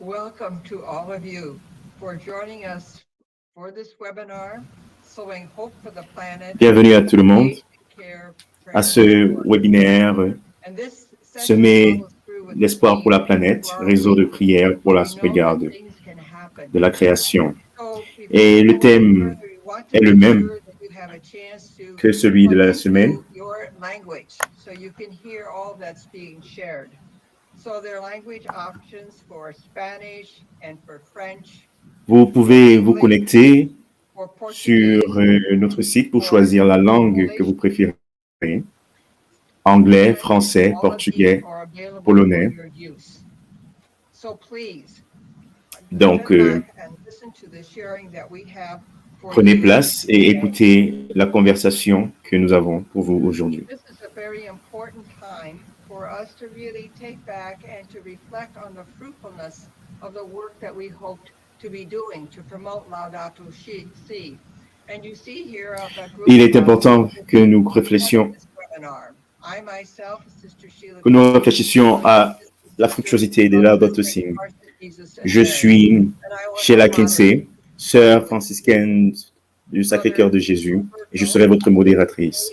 welcome to all of you for joining us for this webinar, Sowing Hope for the Planet, Bienvenue à tout le monde Care, à Prayer, ce webinaire and this session Semer follows through with the l'espoir pour la theme planète, for our réseau de week. prière pour la We know that sauvegarde things can happen. de la création. So before Et we le go any thème further, we want to est le make même sure that you have a chance to que celui de plug la semaine. into your language so you can hear all that's being shared. So there are language options for Spanish and for French, Vous pouvez vous English, connecter for sur Portuguese, notre site pour for choisir la langue que Polish, vous préférez. Anglais, and français, all of these portugais, are available for polonais. your use. So please Donc, sit back and listen to the sharing that we have for prenez you. place et écoutez la conversation que nous avons pour vous aujourd'hui. This is a very important time for us to really take back and to reflect on the fruitfulness of the work that we hoped to be doing to promote Laudato Si. And you see here a group Il est of important que nous réfléchissions this webinar. I myself, Sister Sheila, que nous réfléchissions à la fructuosité de Laudato Si. Je suis Sheila Kinsey, sœur franciscaine du Sacré-Cœur de Jésus, et je serai votre modératrice.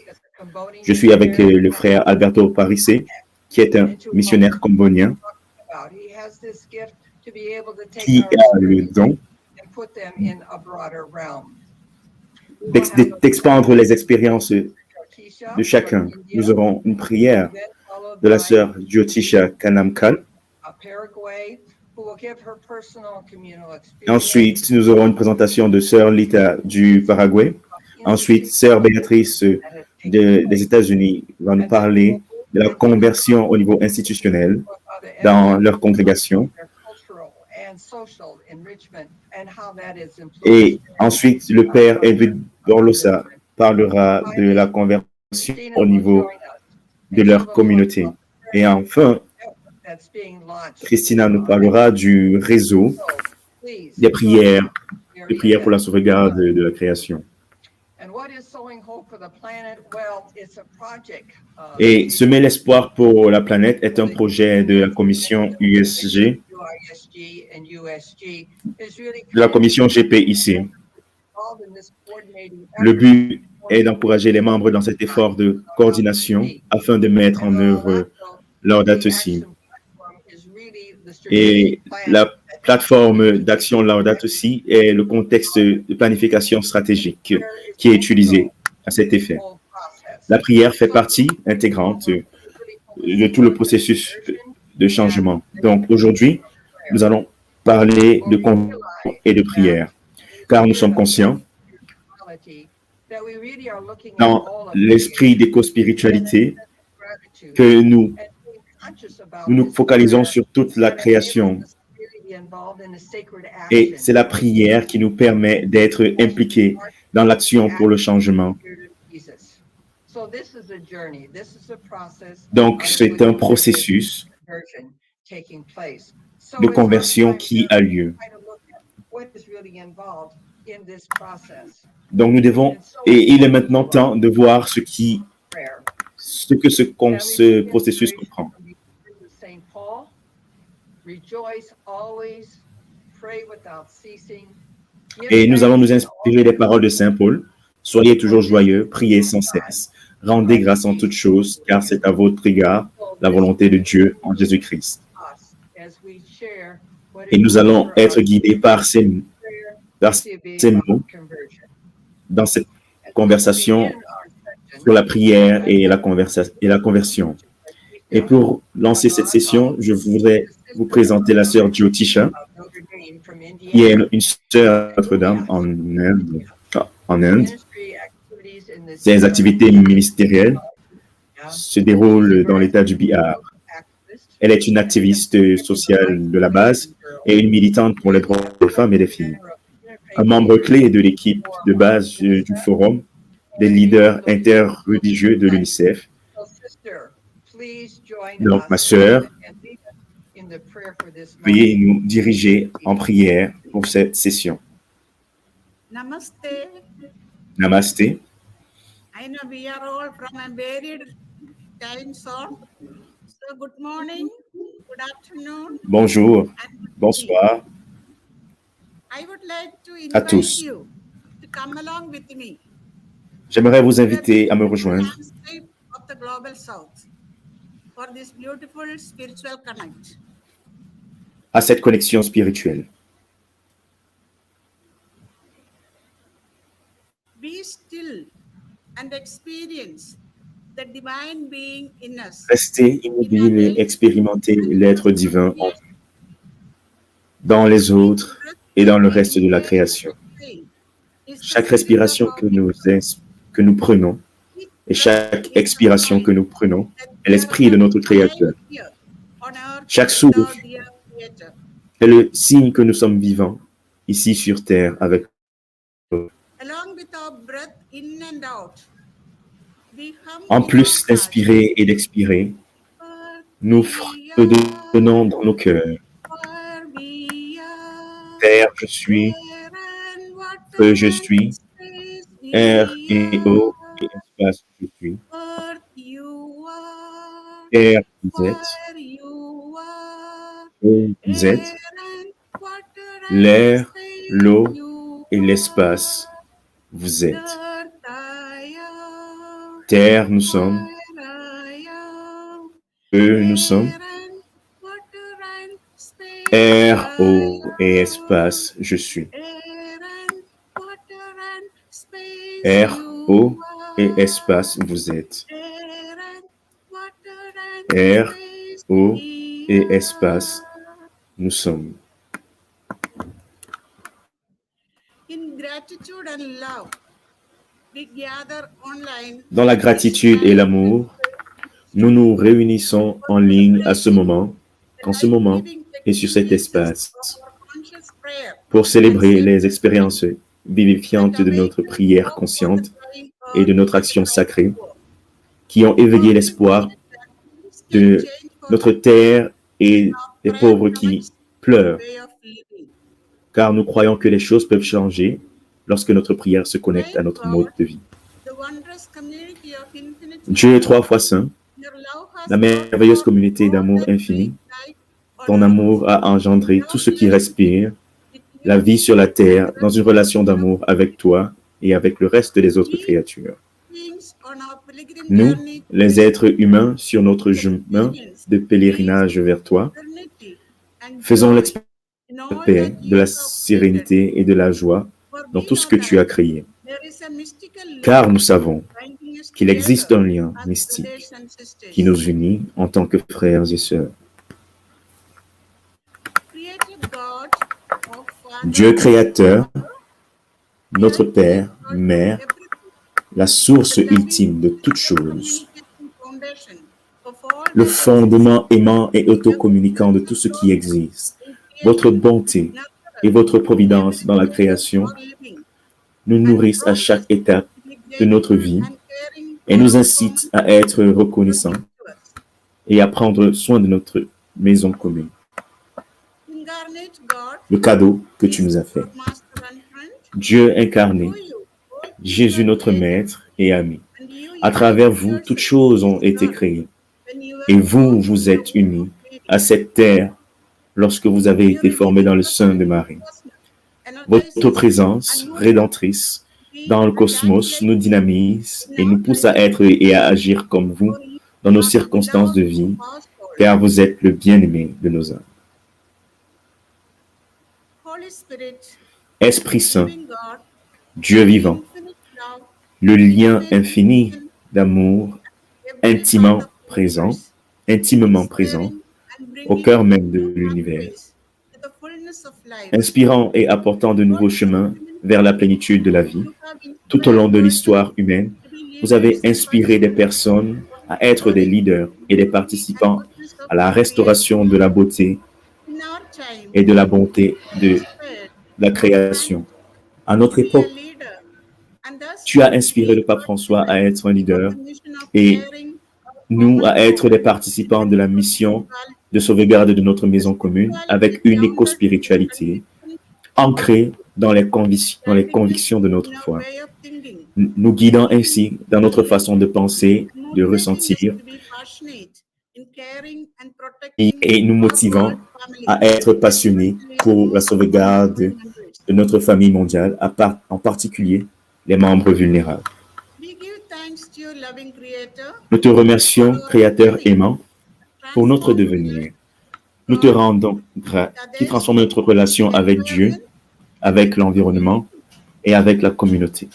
Je suis avec le frère Alberto Parisse, qui est un missionnaire cambodgien, qui a le don d'expandre les expériences de chacun. Nous aurons une prière de la sœur Jyotisha Kanamkal. Ensuite, nous aurons une présentation de sœur Lita du Paraguay. Ensuite, sœur Béatrice des États-Unis va nous parler de la conversion au niveau institutionnel dans leur congrégation. Et ensuite, le père Edwin Borlosa parlera de la conversion au niveau de leur communauté. Et enfin, Christina nous parlera du réseau des prières pour la sauvegarde de la création. Et Semer l'espoir pour la planète est un projet de la commission USG, de la commission GPIC. Le but est d'encourager les membres dans cet effort de coordination afin de mettre en œuvre Laudato Si. Et la plateforme d'action Laudato Si est le contexte de planification stratégique qui est utilisé à cet effet. La prière fait partie intégrante de tout le processus de changement. Donc aujourd'hui, nous allons parler de conversion et de prière, car nous sommes conscients dans l'esprit d'éco-spiritualité que nous nous focalisons sur toute la création. Et c'est la prière qui nous permet d'être impliqués dans l'action pour le changement. Donc, c'est un processus de conversion qui a lieu. Donc, nous devons, et il est maintenant temps de voir ce que ce processus comprend. Et nous allons nous inspirer des paroles de Saint Paul. Soyez toujours joyeux, priez sans cesse. Rendez grâce en toutes choses, car c'est à votre égard la volonté de Dieu en Jésus-Christ. Et nous allons être guidés par ces mots dans cette conversation sur la prière et la conversion. Et pour lancer cette session, je voudrais vous présenter la sœur Jyotisha, qui est une sœur à Notre-Dame en Inde. Ses activités ministérielles se déroulent dans l'État du Bihar. Elle est une activiste sociale de la base et une militante pour les droits des femmes et des filles. Un membre clé de l'équipe de base du forum des leaders interreligieux de l'UNICEF. Donc, ma sœur, veuillez nous diriger en prière pour cette session. Namaste. Namasté. I know we are all from a varied time zone. So good morning, good afternoon. Bonjour. Bonsoir I would like to à invite tous. you to come along with me J'aimerais vous inviter à me rejoindre landscape of the global south for this beautiful spiritual connect. à cette connexion spirituelle. Be still and experience the divine being in us. Restez immobile et expérimentez l'être divin en vous, dans les autres et dans le reste de la création. Chaque respiration que nous prenons et chaque expiration que nous prenons est l'esprit de notre Créateur. Chaque souffle est le signe que nous sommes vivants ici sur Terre avec nous. En plus d'inspirer et d'expirer, nous fredonnons dans nos cœurs. Terre, je suis, feu, je suis, air et eau et espace, je suis. Terre, vous êtes, eau, vous êtes, l'air, l'eau et l'espace, vous êtes. Terre, nous sommes, feu, nous sommes, air, eau et espace, je suis. Air, eau et espace, vous êtes. Air, eau et espace, nous sommes. Dans la gratitude et l'amour, nous nous réunissons en ligne à ce moment, en ce moment et sur cet espace, pour célébrer les expériences vivifiantes de notre prière consciente et de notre action sacrée, qui ont éveillé l'espoir de notre terre et des pauvres qui pleurent, car nous croyons que les choses peuvent changer lorsque notre prière se connecte à notre mode de vie. Dieu 3 fois saint, la merveilleuse communauté d'amour infini, ton amour a engendré tout ce qui respire, la vie sur la terre, dans une relation d'amour avec toi et avec le reste des autres créatures. Nous, les êtres humains sur notre chemin de pèlerinage vers toi, faisons l'expérience de la paix, de la sérénité et de la joie dans tout ce que tu as créé. Car nous savons qu'il existe un lien mystique qui nous unit en tant que frères et sœurs. Dieu créateur, notre Père, Mère, la source ultime de toutes choses, le fondement aimant et autocommunicant de tout ce qui existe, votre bonté et votre providence dans la création nous nourrissent à chaque étape de notre vie et nous incitent à être reconnaissants et à prendre soin de notre maison commune. Le cadeau que tu nous as fait. Dieu incarné, Jésus notre Maître et ami. À travers vous, toutes choses ont été créées. Et vous, vous êtes unis à cette terre lorsque vous avez été formés dans le sein de Marie. Votre présence rédemptrice dans le cosmos nous dynamise et nous pousse à être et à agir comme vous dans nos circonstances de vie, car vous êtes le bien-aimé de nos âmes. Esprit Saint, Dieu vivant, le lien infini d'amour intimement présent au cœur même de l'univers, inspirant et apportant de nouveaux chemins vers la plénitude de la vie. Tout au long de l'histoire humaine, vous avez inspiré des personnes à être des leaders et des participants à la restauration de la beauté et de la bonté de la création. À notre époque, tu as inspiré le pape François à être un leader et nous à être des participants de la mission de sauvegarde de notre maison commune avec une éco-spiritualité ancrée dans les convictions de notre foi, nous guidant ainsi dans notre façon de penser, de ressentir et nous motivant à être passionnés pour la sauvegarde de notre famille mondiale, en particulier les membres vulnérables. We give thanks to your loving Creator Nous te remercions, Créateur aimant, pour notre transform devenir. Nous te rendons grâce qui transforme notre relation avec Dieu, avec l'environnement et avec la communauté.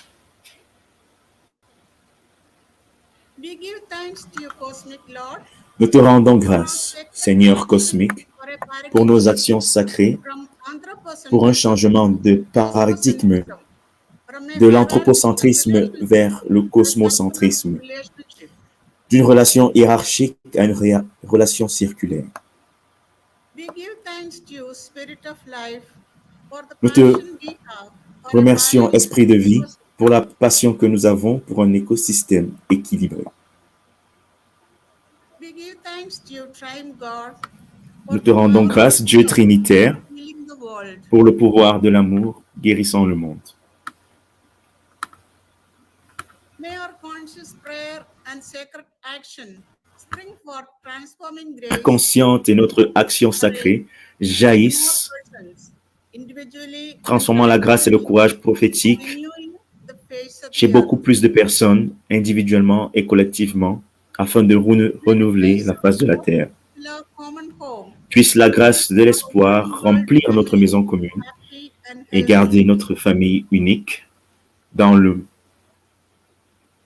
We give thanks to your cosmic Lord Nous te rendons grâce, Seigneur cosmique, for a paradigm pour nos shift actions sacrées, from anthropocentrism pour un changement de paradigme from a de parallel l'anthropocentrisme vers le cosmocentrisme, relationship. d'une relation hiérarchique à une relation circulaire. We give thanks to you, Spirit of Life, for the Nous te passion we have for a remercions, balanced Esprit de vie, ecosystem. pour la passion que nous avons pour un écosystème équilibré. We give thanks to you, Triune God, for Nous the te rendons power of grâce, Dieu love Trinitaire, healing the world. pour le pouvoir de l'amour guérissant le monde. May our conscious prayer and sacred action spring forth transforming La grace consciente et notre action sacrée jaillissent, more persons, individually transformant la grâce et le courage prophétique renewing the face of chez the beaucoup earth. plus de personnes, individuellement et collectivement, afin de renouveler la face de la terre. Love common home, Puisse la grâce de l'espoir remplir notre maison commune happy and et healthy. garder notre famille unique dans le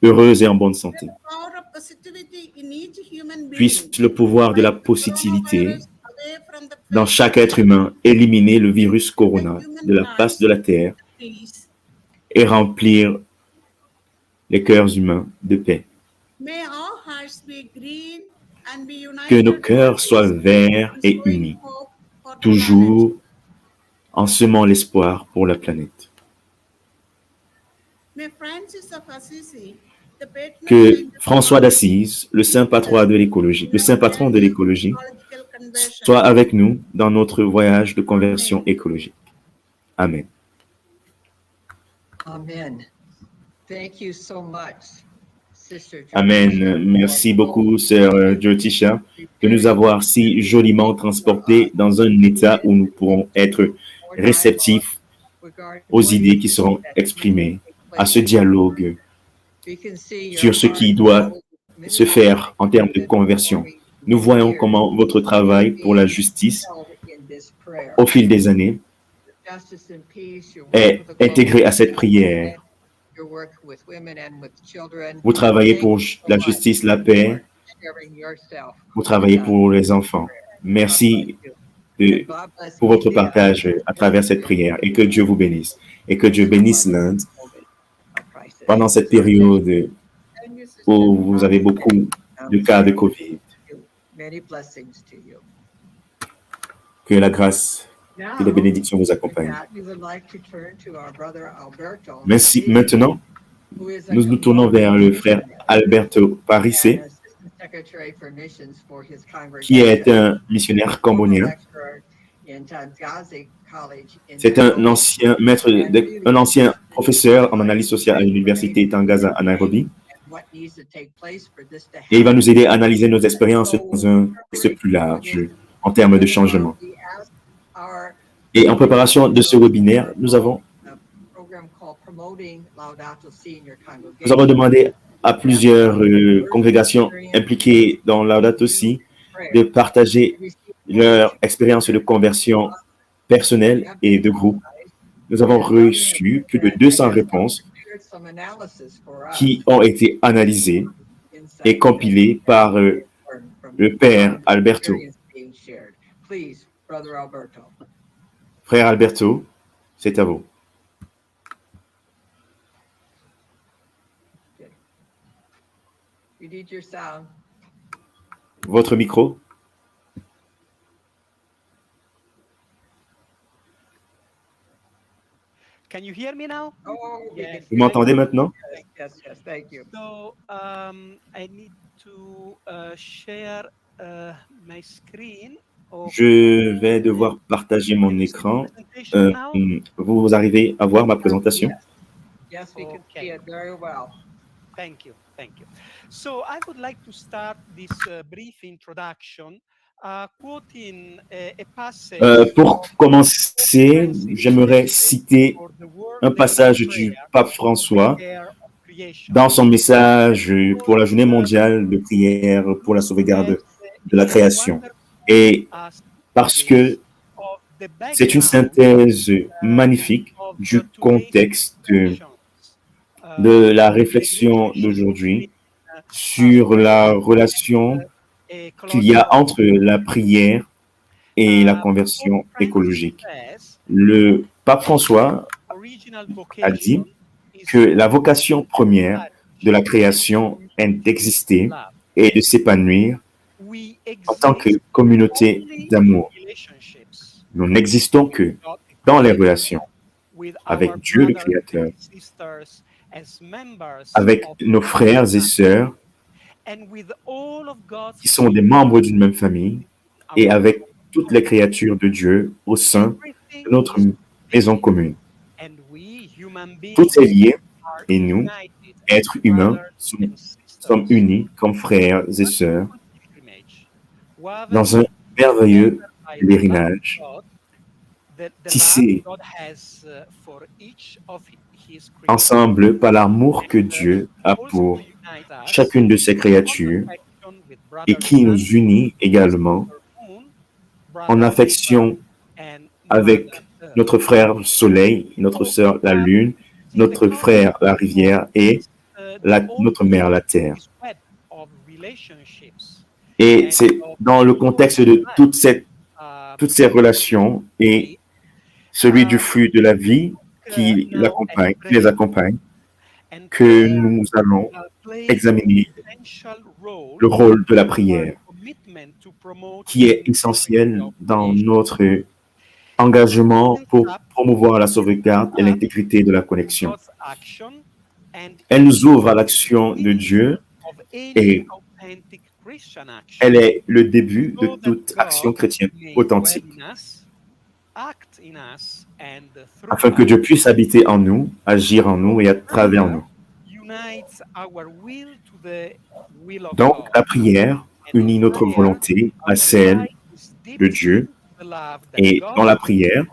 heureuse et en bonne santé. Power of positivity in each human being. Puisse le pouvoir de la Wipe the positivité coronavirus away from the dans face chaque of être the humain éliminer le virus earth, corona human de la face de la terre hearts, peace. et remplir les cœurs humains de paix. May our hearts be green and be united. Que nos cœurs soient always, verts et sowing unis, hope for the planet. toujours en semant l'espoir pour la planète. May Francis of Assisi, the patron Que saint of François d'Assise, le saint patron de l'écologie, le saint patron de l'écologie, ecological conversion. soit avec nous dans notre voyage de conversion écologique. Amen. Amen. Thank you so much, Sister Amen. Jyotisha, Merci for beaucoup, sœur Jyotisha, de nous avoir si joliment transportés dans un état où nous pourrons être réceptifs aux idées qui seront exprimées, à ce dialogue sur ce qui doit se faire en termes de conversion. Nous voyons comment votre travail pour la justice au fil des années est intégré à cette prière. Vous travaillez pour la justice, la paix, vous travaillez pour les enfants. Merci pour votre partage à travers cette prière et que Dieu vous bénisse et que Dieu bénisse l'Inde pendant cette période où vous avez beaucoup de cas de COVID. Que la grâce et la bénédiction vous accompagnent. Merci. Maintenant, nous nous tournons vers le frère Alberto Parissé, qui est un missionnaire cambodgien. C'est un ancien maître, un ancien professeur en analyse sociale à l'université Tangaza à Nairobi. Et il va nous aider à analyser nos expériences dans un contexte plus large en termes de changement. Et en préparation de ce webinaire, nous avons demandé à plusieurs congrégations impliquées dans Laudato Si de partager leur expérience de conversion personnelle et de groupe. Nous avons reçu plus de 200 réponses qui ont été analysées et compilées par le père Alberto. Frère Alberto, c'est à vous. Votre micro. Can you hear me now? Vous m'entendez maintenant? So I need to share my screen. Je vais devoir partager mon écran. Vous arrivez à voir ma présentation? Yes, we can see it very well. Thank you. So I would like to start this brief introduction quoting a passage Pour commencer, j'aimerais citer for the World un Day of passage du Prayer pape to François care of creation. dans son message pour la journée mondiale de prière pour la sauvegarde de la création. Et parce que c'est une synthèse magnifique du contexte de la réflexion d'aujourd'hui sur la relation qu'il y a entre la prière et la conversion écologique. Le pape François a dit que la vocation première de la création est d'exister et de s'épanouir en tant que communauté d'amour. Nous n'existons que dans les relations avec Dieu le Créateur, avec nos frères et sœurs qui sont des membres d'une même famille et avec toutes les créatures de Dieu au sein de notre maison commune. Tout est lié et nous, êtres humains, sommes unis comme frères et sœurs dans un merveilleux pèlerinage tissé ensemble par l'amour que Dieu a pour chacune de ses créatures et qui nous unit également en affection avec notre frère Soleil, notre sœur la Lune, notre frère la rivière et notre mère la Terre. Et c'est dans le contexte de toutes ces relations et celui du flux de la vie qui les accompagne, que nous allons examiner le rôle de la prière, qui est essentiel dans notre engagement pour promouvoir la sauvegarde et l'intégrité de la connexion. Elle nous ouvre à l'action de Dieu et elle est le début de toute action chrétienne authentique, afin que Dieu puisse habiter en nous, agir en nous et à travers nous. Donc, la prière unit notre volonté à celle de Dieu et dans la prière,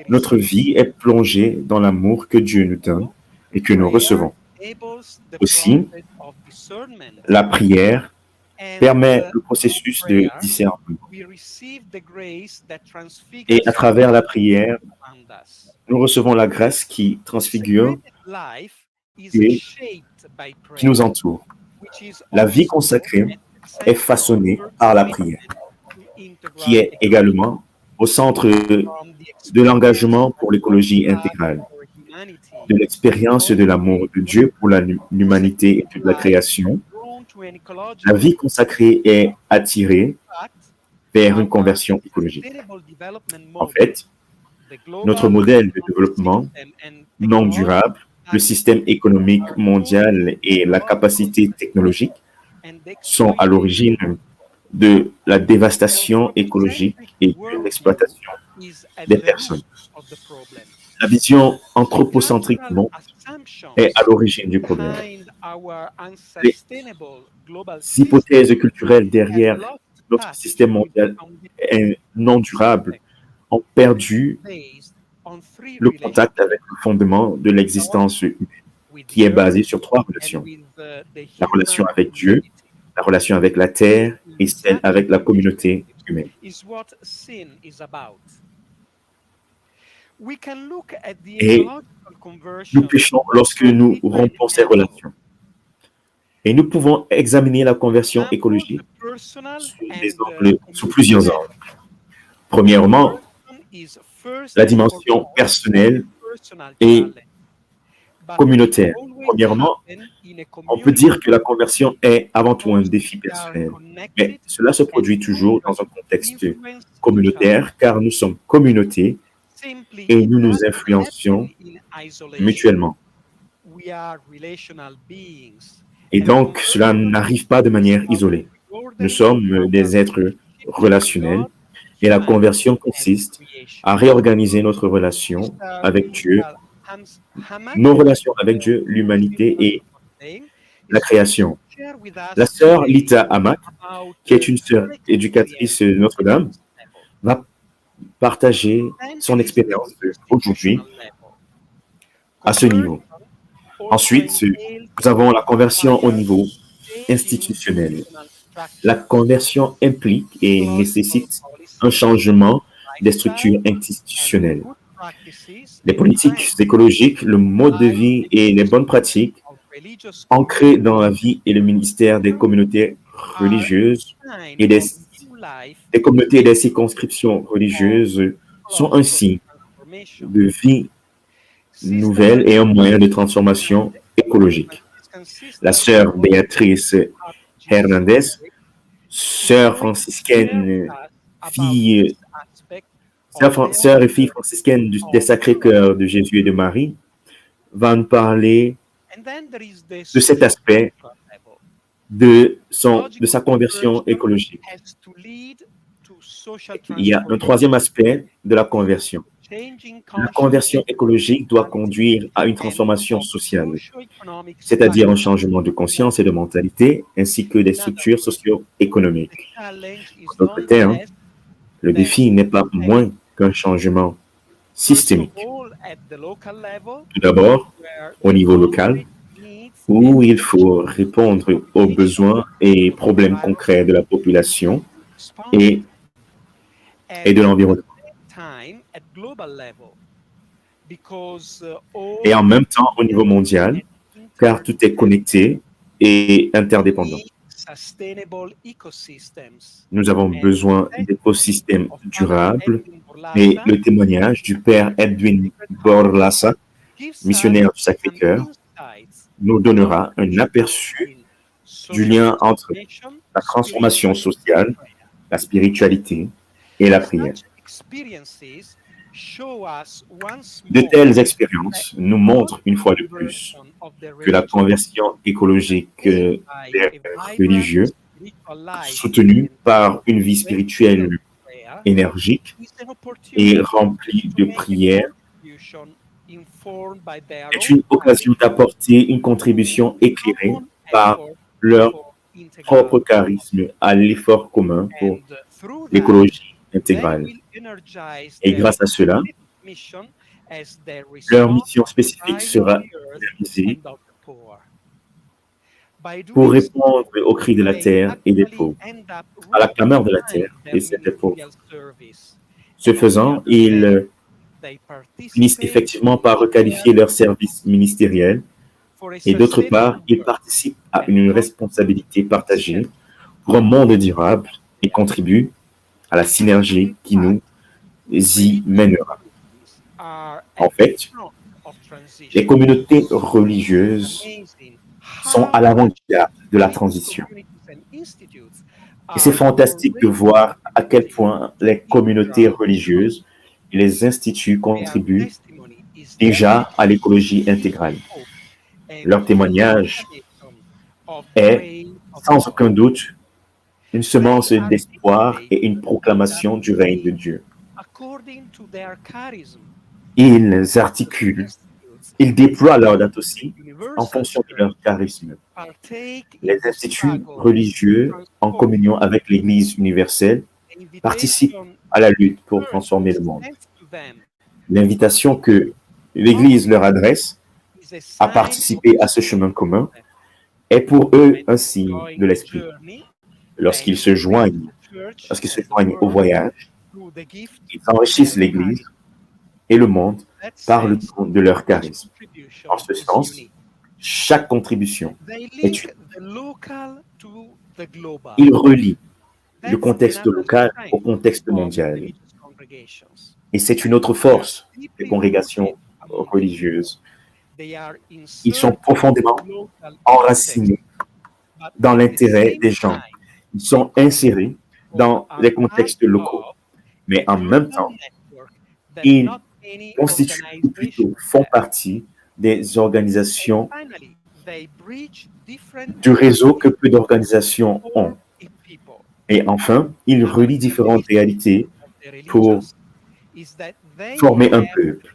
notre vie est plongée dans l'amour que Dieu nous donne et que nous recevons. Aussi, la prière permet le processus de discernement. Et à travers la prière, nous recevons la grâce qui transfigure et qui nous entoure. La vie consacrée est façonnée par la prière, qui est également au centre de l'engagement pour l'écologie intégrale, de l'expérience de l'amour de Dieu pour l'humanité et toute la création. La vie consacrée est attirée vers une conversion écologique. En fait, notre modèle de développement non durable, le système économique mondial et la capacité technologique sont à l'origine de la dévastation écologique et de l'exploitation des personnes. La vision anthropocentrique du monde est à l'origine du problème. Les hypothèses culturelles derrière notre système mondial non durable ont perdu le contact avec le fondement de l'existence humaine, qui est basé sur 3 relations. La relation avec Dieu, la relation avec la terre et celle avec la communauté humaine. Et nous péchons lorsque nous rompons ces relations. Et nous pouvons examiner la conversion écologique sous plusieurs angles. Premièrement, la dimension personnelle et communautaire. Premièrement, on peut dire que la conversion est avant tout un défi personnel, mais cela se produit toujours dans un contexte communautaire car nous sommes communauté et nous nous influencions mutuellement. Et donc, cela n'arrive pas de manière isolée. Nous sommes des êtres relationnels et la conversion consiste à réorganiser notre relation avec Dieu, nos relations avec Dieu, l'humanité et la création. La sœur Lita Hamak, qui est une sœur éducatrice de Notre-Dame, va partager son expérience aujourd'hui à ce niveau. Ensuite, nous avons la conversion au niveau institutionnel. La conversion implique et nécessite un changement des structures institutionnelles. Les politiques écologiques, le mode de vie et les bonnes pratiques ancrées dans la vie et le ministère des communautés religieuses et des communautés et des circonscriptions religieuses sont un signe de vie nouvelle et un moyen de transformation écologique. La sœur Béatrice Hernandez, sœur franciscaine, sœur et fille franciscaine des Sacrés-Cœurs de Jésus et de Marie, va nous parler de cet aspect de sa conversion écologique. Il y a un troisième aspect de la conversion. La conversion écologique doit conduire à une transformation sociale, c'est-à-dire un changement de conscience et de mentalité, ainsi que des structures socio-économiques. En d'autres termes, le défi n'est pas moins qu'un changement systémique. Tout d'abord, au niveau local, où il faut répondre aux besoins et problèmes concrets de la population et de l'environnement. Et en même temps au niveau mondial, car tout est connecté et interdépendant. Nous avons besoin d'écosystèmes durables et le témoignage du père Edwin Borlasa, missionnaire du Sacré-Cœur, nous donnera un aperçu du lien entre la transformation sociale, la spiritualité et la prière. De telles expériences nous montrent une fois de plus que la conversion écologique des religieux, soutenue par une vie spirituelle énergique et remplie de prières, est une occasion d'apporter une contribution éclairée par leur propre charisme à l'effort commun pour l'écologie intégrale. Et grâce à cela, leur mission spécifique sera réalisée pour répondre aux cris de la terre et des pauvres, à la clameur de la terre et des pauvres. Ce faisant, ils finissent effectivement par requalifier leur service ministériel et d'autre part, ils participent à une responsabilité partagée pour un monde durable et contribuent à la synergie qui nous y mènera. En fait, les communautés religieuses sont à l'avant-garde de la transition. Et c'est fantastique de voir à quel point les communautés religieuses et les instituts contribuent déjà à l'écologie intégrale. Leur témoignage est, sans aucun doute, une semence d'espoir et une proclamation du règne de Dieu. Ils articulent, ils déploient leur date aussi en fonction de leur charisme. Les instituts religieux, en communion avec l'Église universelle, participent à la lutte pour transformer le monde. L'invitation que l'Église leur adresse à participer à ce chemin commun est pour eux un signe de l'Esprit. Lorsqu'ils se joignent au voyage, ils enrichissent l'Église et le monde par le don de leur charisme. En ce sens, chaque contribution est une. Ils relient le contexte local au contexte mondial. Et c'est une autre force des congrégations religieuses. Ils sont profondément enracinés dans l'intérêt des gens. Ils sont insérés dans les contextes locaux. Mais en même temps, ils constituent, ou plutôt font partie des organisations du réseau que peu d'organisations ont. Et enfin, ils relient différentes réalités pour former un peuple.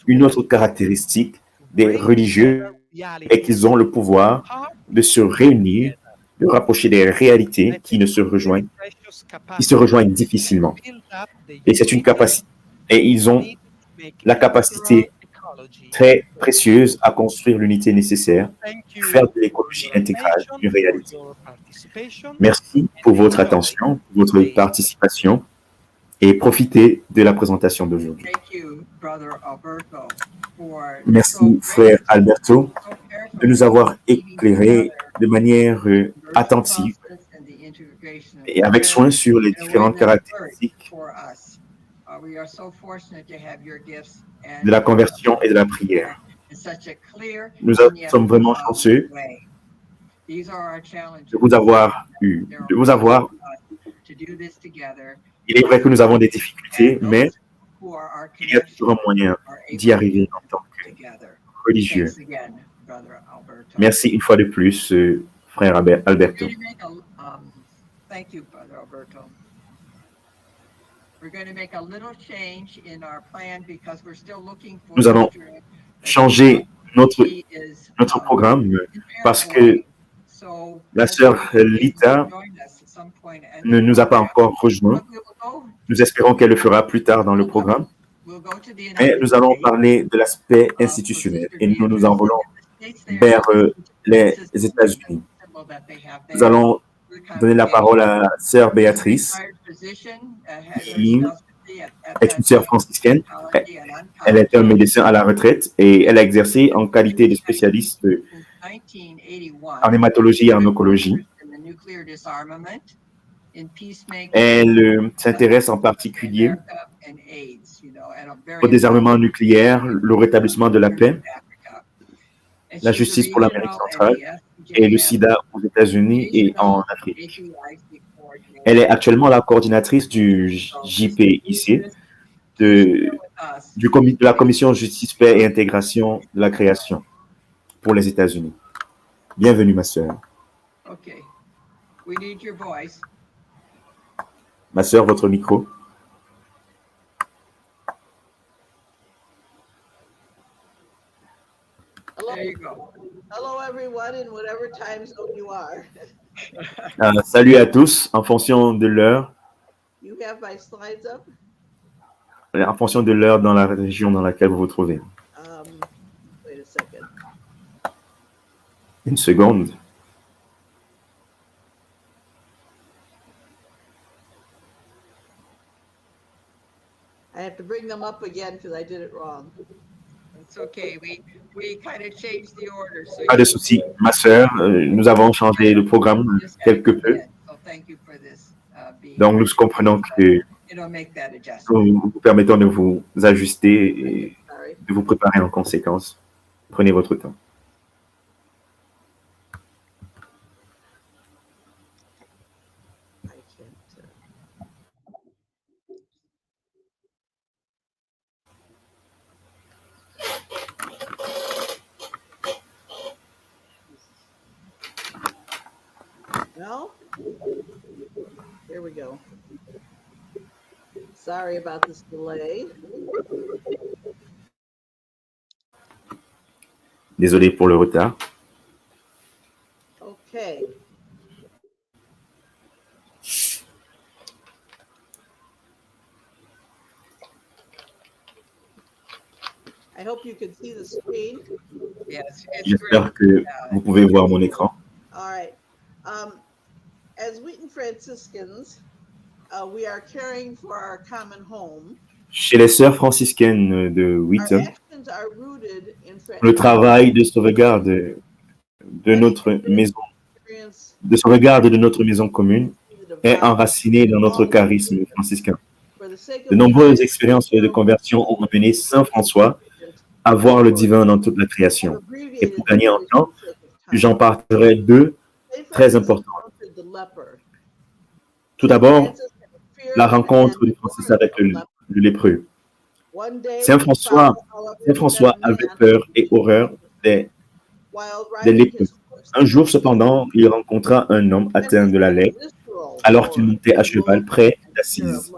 Une autre caractéristique des religieux et qu'ils ont le pouvoir de se réunir, de rapprocher des réalités qui se rejoignent difficilement. Et c'est une capacité, et ils ont la capacité très précieuse à construire l'unité nécessaire, faire de l'écologie intégrale une réalité. Merci pour votre attention, votre participation et profitez de la présentation d'aujourd'hui. Merci, frère Alberto, de nous avoir éclairés de manière attentive et avec soin sur les différentes caractéristiques de la conversion et de la prière. Nous sommes vraiment chanceux de vous avoir eu, Il est vrai que nous avons des difficultés, mais il y a toujours un moyen d'y arriver en tant que religieux. Merci une fois de plus, frère Alberto. Nous allons changer notre programme parce que la sœur Lita ne nous a pas encore rejoints. Nous espérons qu'elle le fera plus tard dans le programme. Mais nous allons parler de l'aspect institutionnel et nous nous envolons vers les États-Unis. Nous allons donner la parole à la sœur Béatrice, qui est une sœur franciscaine. Elle est un médecin à la retraite et elle a exercé en qualité de spécialiste en hématologie et en oncologie. Elle s'intéresse en particulier au désarmement nucléaire, le rétablissement de la paix, la justice pour l'Amérique centrale et le sida aux États-Unis et en Afrique. Elle est actuellement la coordinatrice du JPIC, de la Commission Justice, Paix et Intégration de la Création pour les États-Unis. Bienvenue, ma sœur. Ma sœur, votre micro. Hello everyone in whatever time zone you are. Salut à tous, en fonction de l'heure. You have my slides up? En fonction de l'heure dans la région dans laquelle vous vous trouvez. Wait a second. Une seconde. I have to bring them up again because I did it wrong. It's okay. We kind of changed the order. So Pas de souci, ma sœur. Nous avons changé le programme quelque peu. Donc, nous comprenons que nous vous permettons de vous ajuster et de vous préparer en conséquence. Prenez votre temps. No? Here we go. Sorry about this delay. Désolé pour le retard. Okay. I hope you can see the screen. Yes, J'espère que vous pouvez voir mon écran. All right. As Wheaton Franciscans, we are caring for our common home. Chez les sœurs franciscaines de Wheaton, Our actions are rooted in le travail de sauvegarde de notre maison, commune est enraciné dans notre charisme franciscain. De nombreuses expériences de conversion ont amené Saint François à voir le divin dans toute la création. Et pour gagner en temps, j'en parlerai deux très importants. Tout d'abord, la rencontre de Francis avec le lépreux. Saint François avait peur et horreur des lépreux. Un jour, cependant, il rencontra un homme atteint de la lèpre alors qu'il montait à cheval près d'Assise.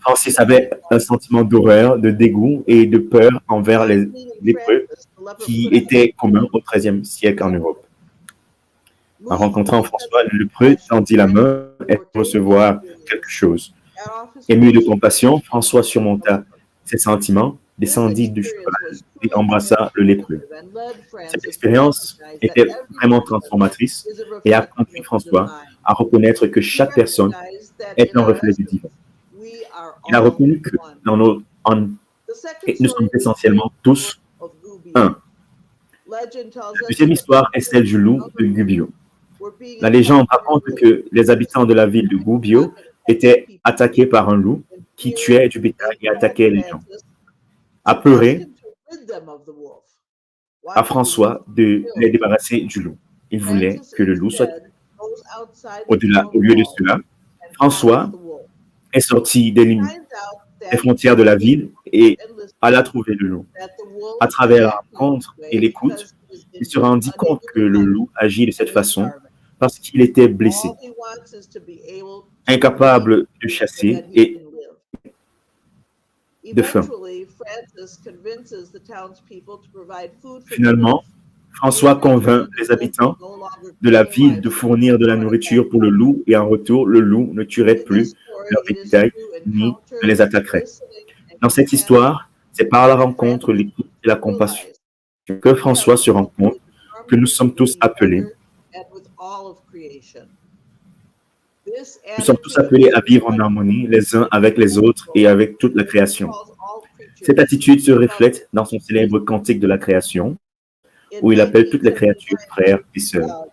Francis avait un sentiment d'horreur, de dégoût et de peur envers les lépreux qui était commun au XIIIe siècle en Europe. En rencontrant François, le lépreux tendit la main et pour recevoir quelque chose. Ému de compassion, François surmonta ses sentiments, descendit du cheval et embrassa le lépreux. Cette expérience était vraiment transformatrice et a conduit François à reconnaître que chaque personne est un reflet du divin. Il a reconnu que nous sommes essentiellement tous un. La deuxième histoire est celle du loup de Gubbio. La légende raconte que les habitants de la ville de Gubbio étaient attaqués par un loup qui tuait du bétail et attaquait les gens. Apeuré, à François de les débarrasser du loup. Il voulait que le loup soit au lieu de cela. François est sorti des frontières de la ville et alla trouver le loup. À travers la rencontre et l'écoute, il se rendit compte que le loup agit de cette façon parce qu'il était blessé, incapable de chasser et de faim. Finalement, François convainc les habitants de la ville de fournir de la nourriture pour le loup et en retour, le loup ne tuerait plus leur bétail ni ne les attaquerait. Dans cette histoire, c'est par la rencontre, l'écoute et la compassion que François se rend compte que nous sommes tous appelés. Nous sommes tous appelés à vivre en harmonie les uns avec les autres et avec toute la création. Cette attitude se reflète dans son célèbre cantique de la création, où il appelle toutes les créatures frères et sœurs.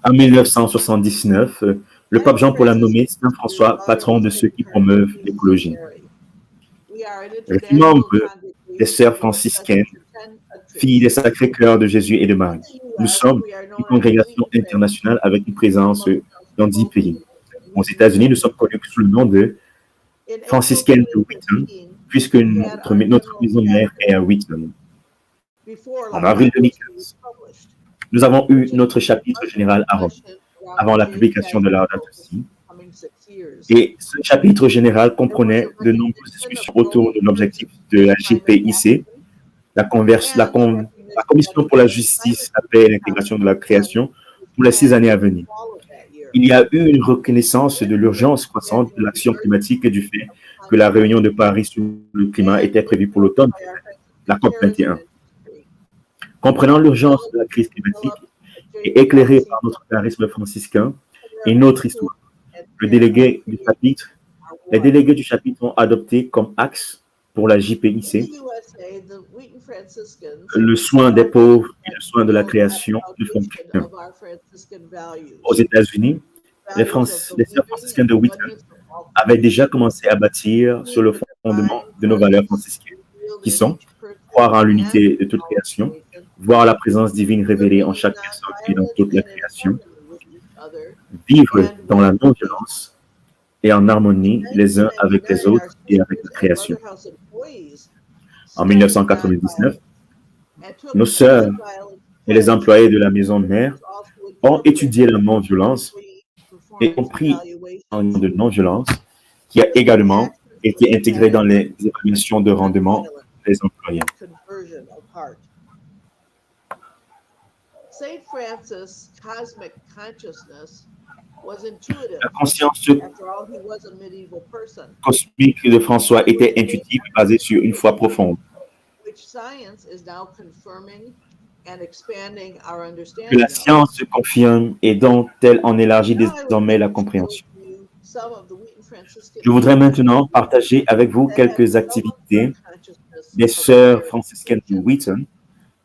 En 1979, le pape Jean-Paul a nommé Saint François patron de ceux qui promeuvent l'écologie. Je suis membre des sœurs franciscaines, filles des Sacré-Cœur de Jésus et de Marie. Nous sommes une congrégation internationale avec une présence dans 10 pays. Aux États-Unis, nous sommes connus sous le nom de franciscaines de Wheaton, puisque notre maison mère est à Wheaton. En avril 2015, nous avons eu notre chapitre général à Rome, avant la publication de Laudato Si. Et ce chapitre général comprenait de nombreuses discussions autour de l'objectif de la GPIC, la Commission pour la justice, la paix et l'intégration de la création pour les 6 années à venir. Il y a eu une reconnaissance de l'urgence croissante de l'action climatique et du fait que la réunion de Paris sur le climat était prévue pour l'automne, la COP 21. Comprenant l'urgence de la crise climatique et éclairé par notre charisme franciscain et notre histoire, les délégués du chapitre ont adopté comme axe pour la JPIC le soin des pauvres et le soin de la création du fond chrétien. Aux États-Unis, les sœurs franciscaines de Wheaton avaient déjà commencé à bâtir sur le fondement de nos valeurs franciscaines, qui sont croire en l'unité de toute création, voir la présence divine révélée en chaque personne et dans toute la création, vivre dans la non-violence et en harmonie les uns avec les autres et avec la création. En 1999, nos sœurs et les employés de la maison mère ont étudié la non-violence et ont pris un de non-violence qui a également été intégré dans les évaluations de rendement des employés. La conscience cosmique de François était intuitive et basée sur une foi profonde. Que la science se confirme et dont elle en élargit désormais la compréhension. Je voudrais maintenant partager avec vous quelques activités des sœurs franciscaines de Wheaton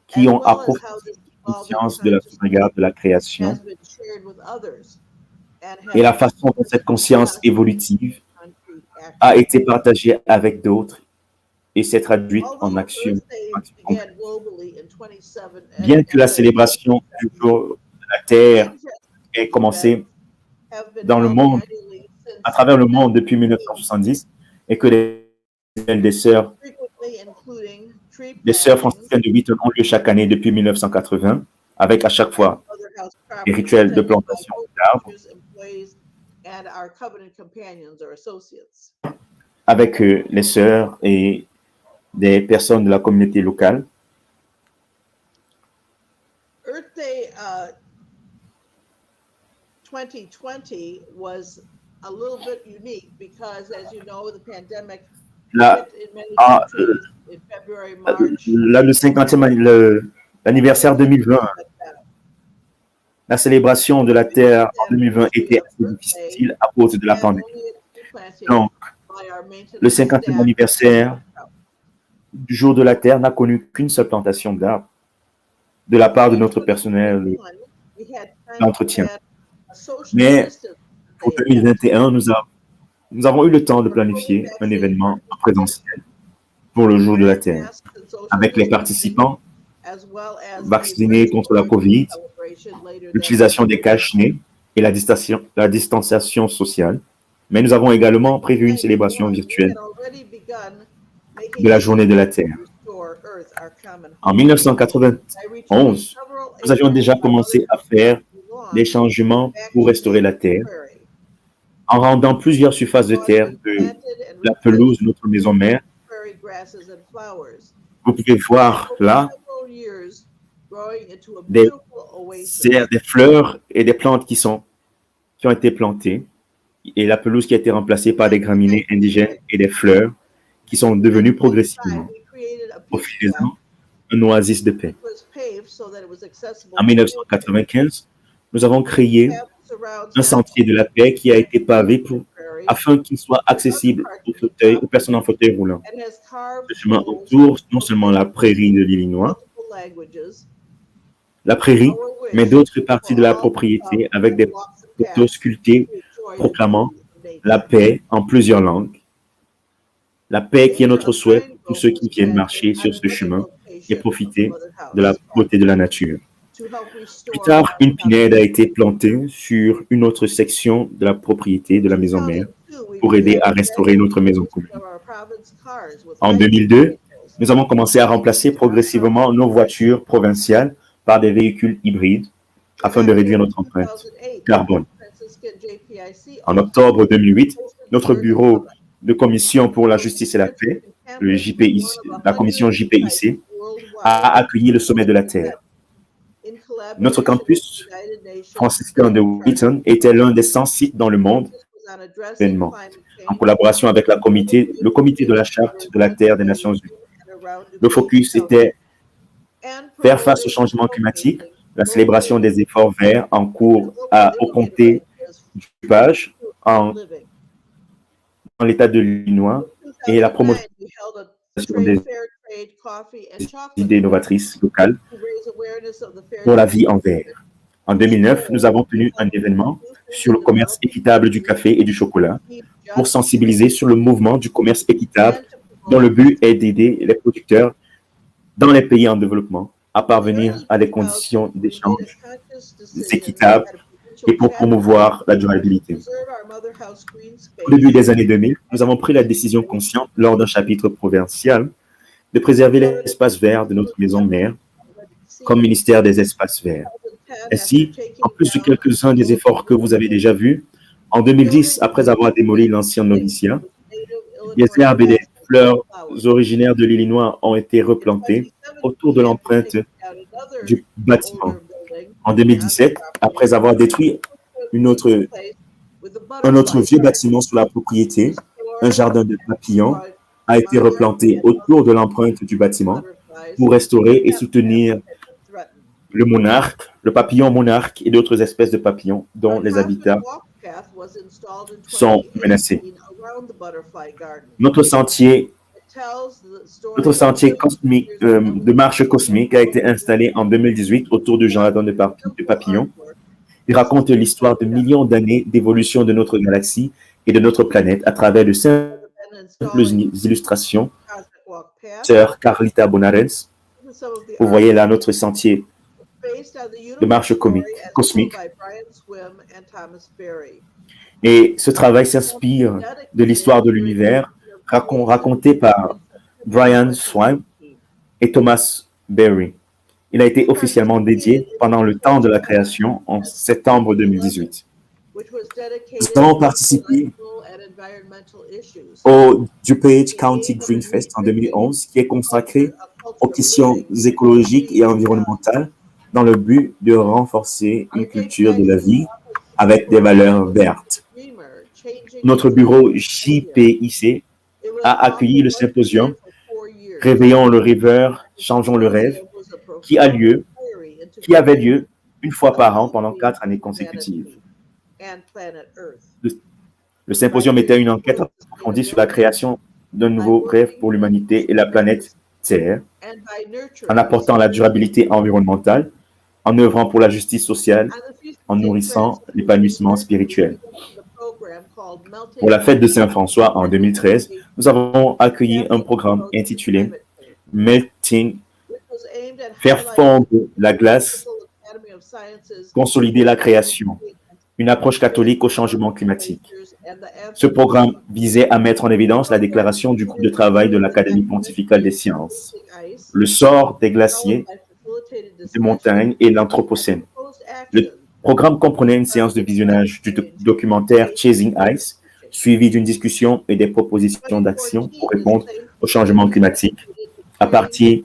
qui ont approfondi la conscience de la sauvegarde de la création et la façon dont cette conscience évolutive a été partagée avec d'autres et s'est traduite en action concrète. Bien que la célébration du jour de la Terre ait commencé dans le monde, à travers le monde depuis 1970, et que des sœurs franciscaines de Wheaton ont lieu chaque année depuis 1980, avec à chaque fois des rituels de plantation d'arbres, avec les sœurs et des personnes de la communauté locale. Earth Day 2020 was a little bit unique because, as you know, the pandemic La- hit in many ah, countries in February, March. Là, le 50e, l'anniversaire 2020, la célébration de la Terre en 2020 était assez difficile à cause de la And pandémie. only a few plantings Donc, by our maintenance le 50e staff. anniversaire du jour de la Terre n'a connu qu'une seule plantation d'arbres de la part de notre personnel We had planned d'entretien. a social Mais distance pour day 2021, nous avons eu le temps de planifier un événement en présentiel pour le jour de la Terre, avec les participants as well as vaccinés contre la COVID, celebration later that l'utilisation des cache-nez et la distanciation sociale. Mais nous avons également prévu une célébration virtuelle de la journée de la Terre. En 1991, nous avions déjà commencé à faire des changements pour restaurer la terre en rendant plusieurs surfaces de terre de la pelouse de notre maison mère. Vous pouvez voir là des fleurs et des plantes qui ont été plantées et la pelouse qui a été remplacée par des graminées indigènes et des fleurs qui sont devenues progressivement, au fil des ans, un oasis de paix. En 1995, nous avons créé un sentier de la paix qui a été pavé afin qu'il soit accessible aux personnes en fauteuil roulant. Le chemin entoure non seulement la prairie de l'Illinois, la prairie, mais d'autres parties de la propriété avec des poteaux sculptés proclamant la paix en plusieurs langues. La paix qui est notre souhait pour ceux qui viennent marcher sur ce chemin et profiter de la beauté de la nature. Plus tard, une pinède a été plantée sur une autre section de la propriété de la maison mère pour aider à restaurer notre maison commune. En 2002, nous avons commencé à remplacer progressivement nos voitures provinciales par des véhicules hybrides afin de réduire notre empreinte carbone. En octobre 2008, notre bureau de commission pour la justice et la paix, le JPIC, la commission JPIC, a accueilli le sommet de la Terre. Notre campus franciscain de Wheaton était l'un des 100 sites dans le monde événement, en collaboration avec le comité de la Charte de la Terre des Nations Unies. Le focus était faire face au changement climatique, la célébration des efforts verts en cours au comté du Page, dans l'État de l'Illinois, et la promotion des idées novatrices locales pour la vie en vert. En 2009, nous avons tenu un événement sur le commerce équitable du café et du chocolat pour sensibiliser sur le mouvement du commerce équitable dont le but est d'aider les producteurs dans les pays en développement à parvenir à des conditions d'échange équitables et pour promouvoir la durabilité. Au début des années 2000, nous avons pris la décision consciente lors d'un chapitre provincial de préserver l'espace vert de notre maison mère comme ministère des espaces verts. Ainsi, en plus de quelques-uns des efforts que vous avez déjà vus, en 2010, après avoir démoli l'ancien noviciat, les herbes et les fleurs originaires de l'Illinois ont été replantées autour de l'empreinte du bâtiment. En 2017, après avoir détruit un autre vieux bâtiment sur la propriété, un jardin de papillons a été replanté autour de l'empreinte du bâtiment pour restaurer et soutenir le monarque, le papillon monarque et d'autres espèces de papillons dont les habitats sont menacés. Notre sentier cosmique, de marche cosmique a été installé en 2018 autour du jardin de papillons. Il raconte l'histoire de millions d'années d'évolution de notre galaxie et de notre planète à travers de simples illustrations. Sœur Carlita Bonarens, vous voyez là notre sentier de marche cosmique. Et ce travail s'inspire de l'histoire de l'univers racontée par Brian Swain et Thomas Berry. Il a été officiellement dédié pendant le temps de la création en septembre 2018. Nous avons participé environmental issues. au DuPage County Green Fest en 2011, qui est consacré aux questions écologiques et environnementales dans le but de renforcer une culture de la vie avec des valeurs vertes. Notre bureau JPIC a accueilli le symposium Réveillons le rêveur, changeons le rêve, qui avait lieu une fois par an pendant 4 années consécutives. Le symposium était une enquête approfondie sur la création d'un nouveau rêve pour l'humanité et la planète Terre, en apportant la durabilité environnementale, en œuvrant pour la justice sociale, en nourrissant l'épanouissement spirituel. Pour la fête de Saint-François en 2013, nous avons accueilli un programme intitulé Melting, faire fondre la glace, consolider la création, une approche catholique au changement climatique. Ce programme visait à mettre en évidence la déclaration du groupe de travail de l'Académie pontificale des sciences, le sort des glaciers, des montagnes et l'Anthropocène. Le programme comprenait une séance de visionnage du documentaire Chasing Ice, suivi d'une discussion et des propositions d'action pour répondre au changement climatique à partir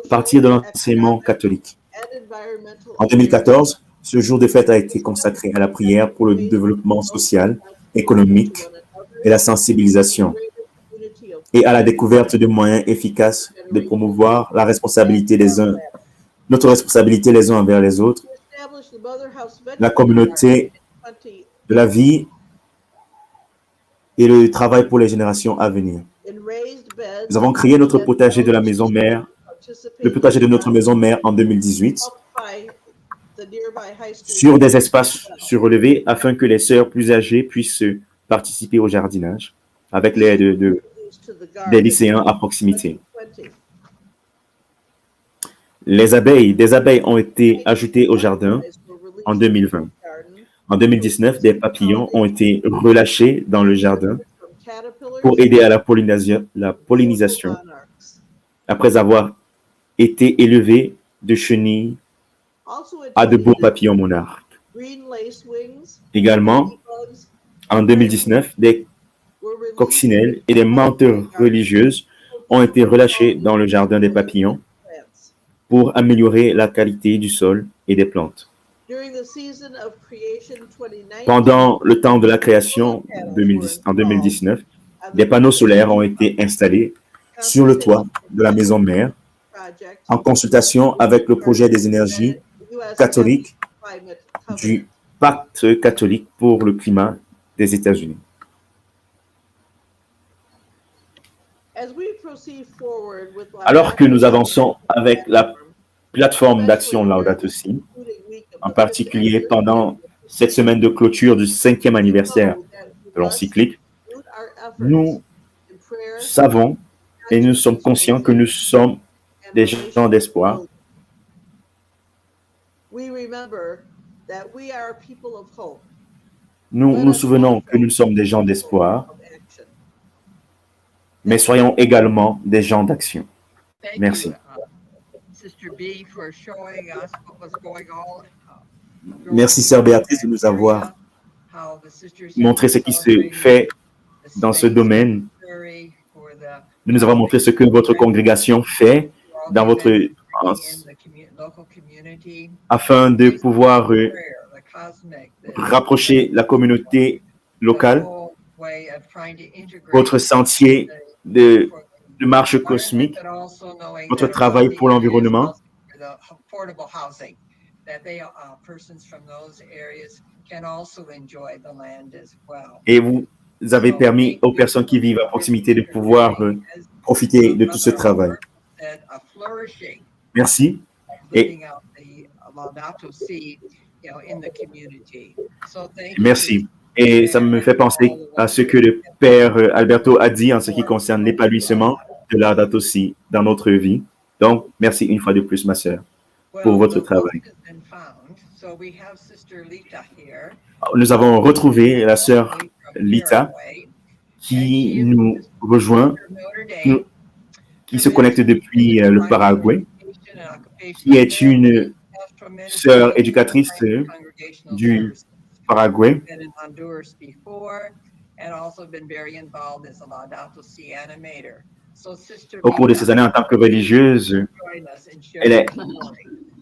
de l'enseignement catholique. En 2014, ce jour de fête a été consacré à la prière pour le développement social, économique et la sensibilisation, et à la découverte de moyens efficaces de promouvoir la responsabilité notre responsabilité les uns envers les autres, la communauté de la vie et le travail pour les générations à venir. Nous avons créé notre potager de la maison mère, le potager de notre maison mère en 2018, sur des espaces surélevés afin que les sœurs plus âgées puissent participer au jardinage avec l'aide des lycéens à proximité. Des abeilles ont été ajoutées au jardin en 2020. En 2019, des papillons ont été relâchés dans le jardin pour aider à la pollinisation après avoir été élevés de chenilles à de beaux papillons monarques. Également, en 2019, des coccinelles et des menthes religieuses ont été relâchées dans le jardin des papillons pour améliorer la qualité du sol et des plantes. Pendant le temps de la création en 2019, des panneaux solaires ont été installés sur le toit de la maison mère en consultation avec le projet des énergies catholiques du Pacte catholique pour le climat des États-Unis. Alors que nous avançons avec la plateforme d'action Laudato Si, en particulier pendant cette semaine de clôture du 5e anniversaire de l'encyclique, nous savons et nous sommes conscients que nous sommes des gens d'espoir. Nous nous souvenons que nous sommes des gens d'espoir, mais soyons également des gens d'action. Merci. Merci, Sœur Béatrice, de nous avoir montré ce qui se fait dans ce domaine, de nous avoir montré ce que votre congrégation fait dans afin de pouvoir rapprocher la communauté locale, votre sentier de marche cosmique, votre travail pour l'environnement. Et vous avez permis aux personnes qui vivent à proximité de pouvoir profiter de tout ce travail. Merci. Et merci. Et ça me fait penser à ce que le Père Alberto a dit en ce qui concerne l'épanouissement de Laudato Si dans notre vie. Donc, merci une fois de plus, ma sœur, pour votre travail. Nous avons retrouvé la sœur Lita qui nous rejoint, qui se connecte depuis le Paraguay, qui est une sœur éducatrice du Paraguay. and also been very involved as a Laudato Si animator. So, Sister Au cours de ces années en tant que religieuse, join us and share elle, your est- testimony.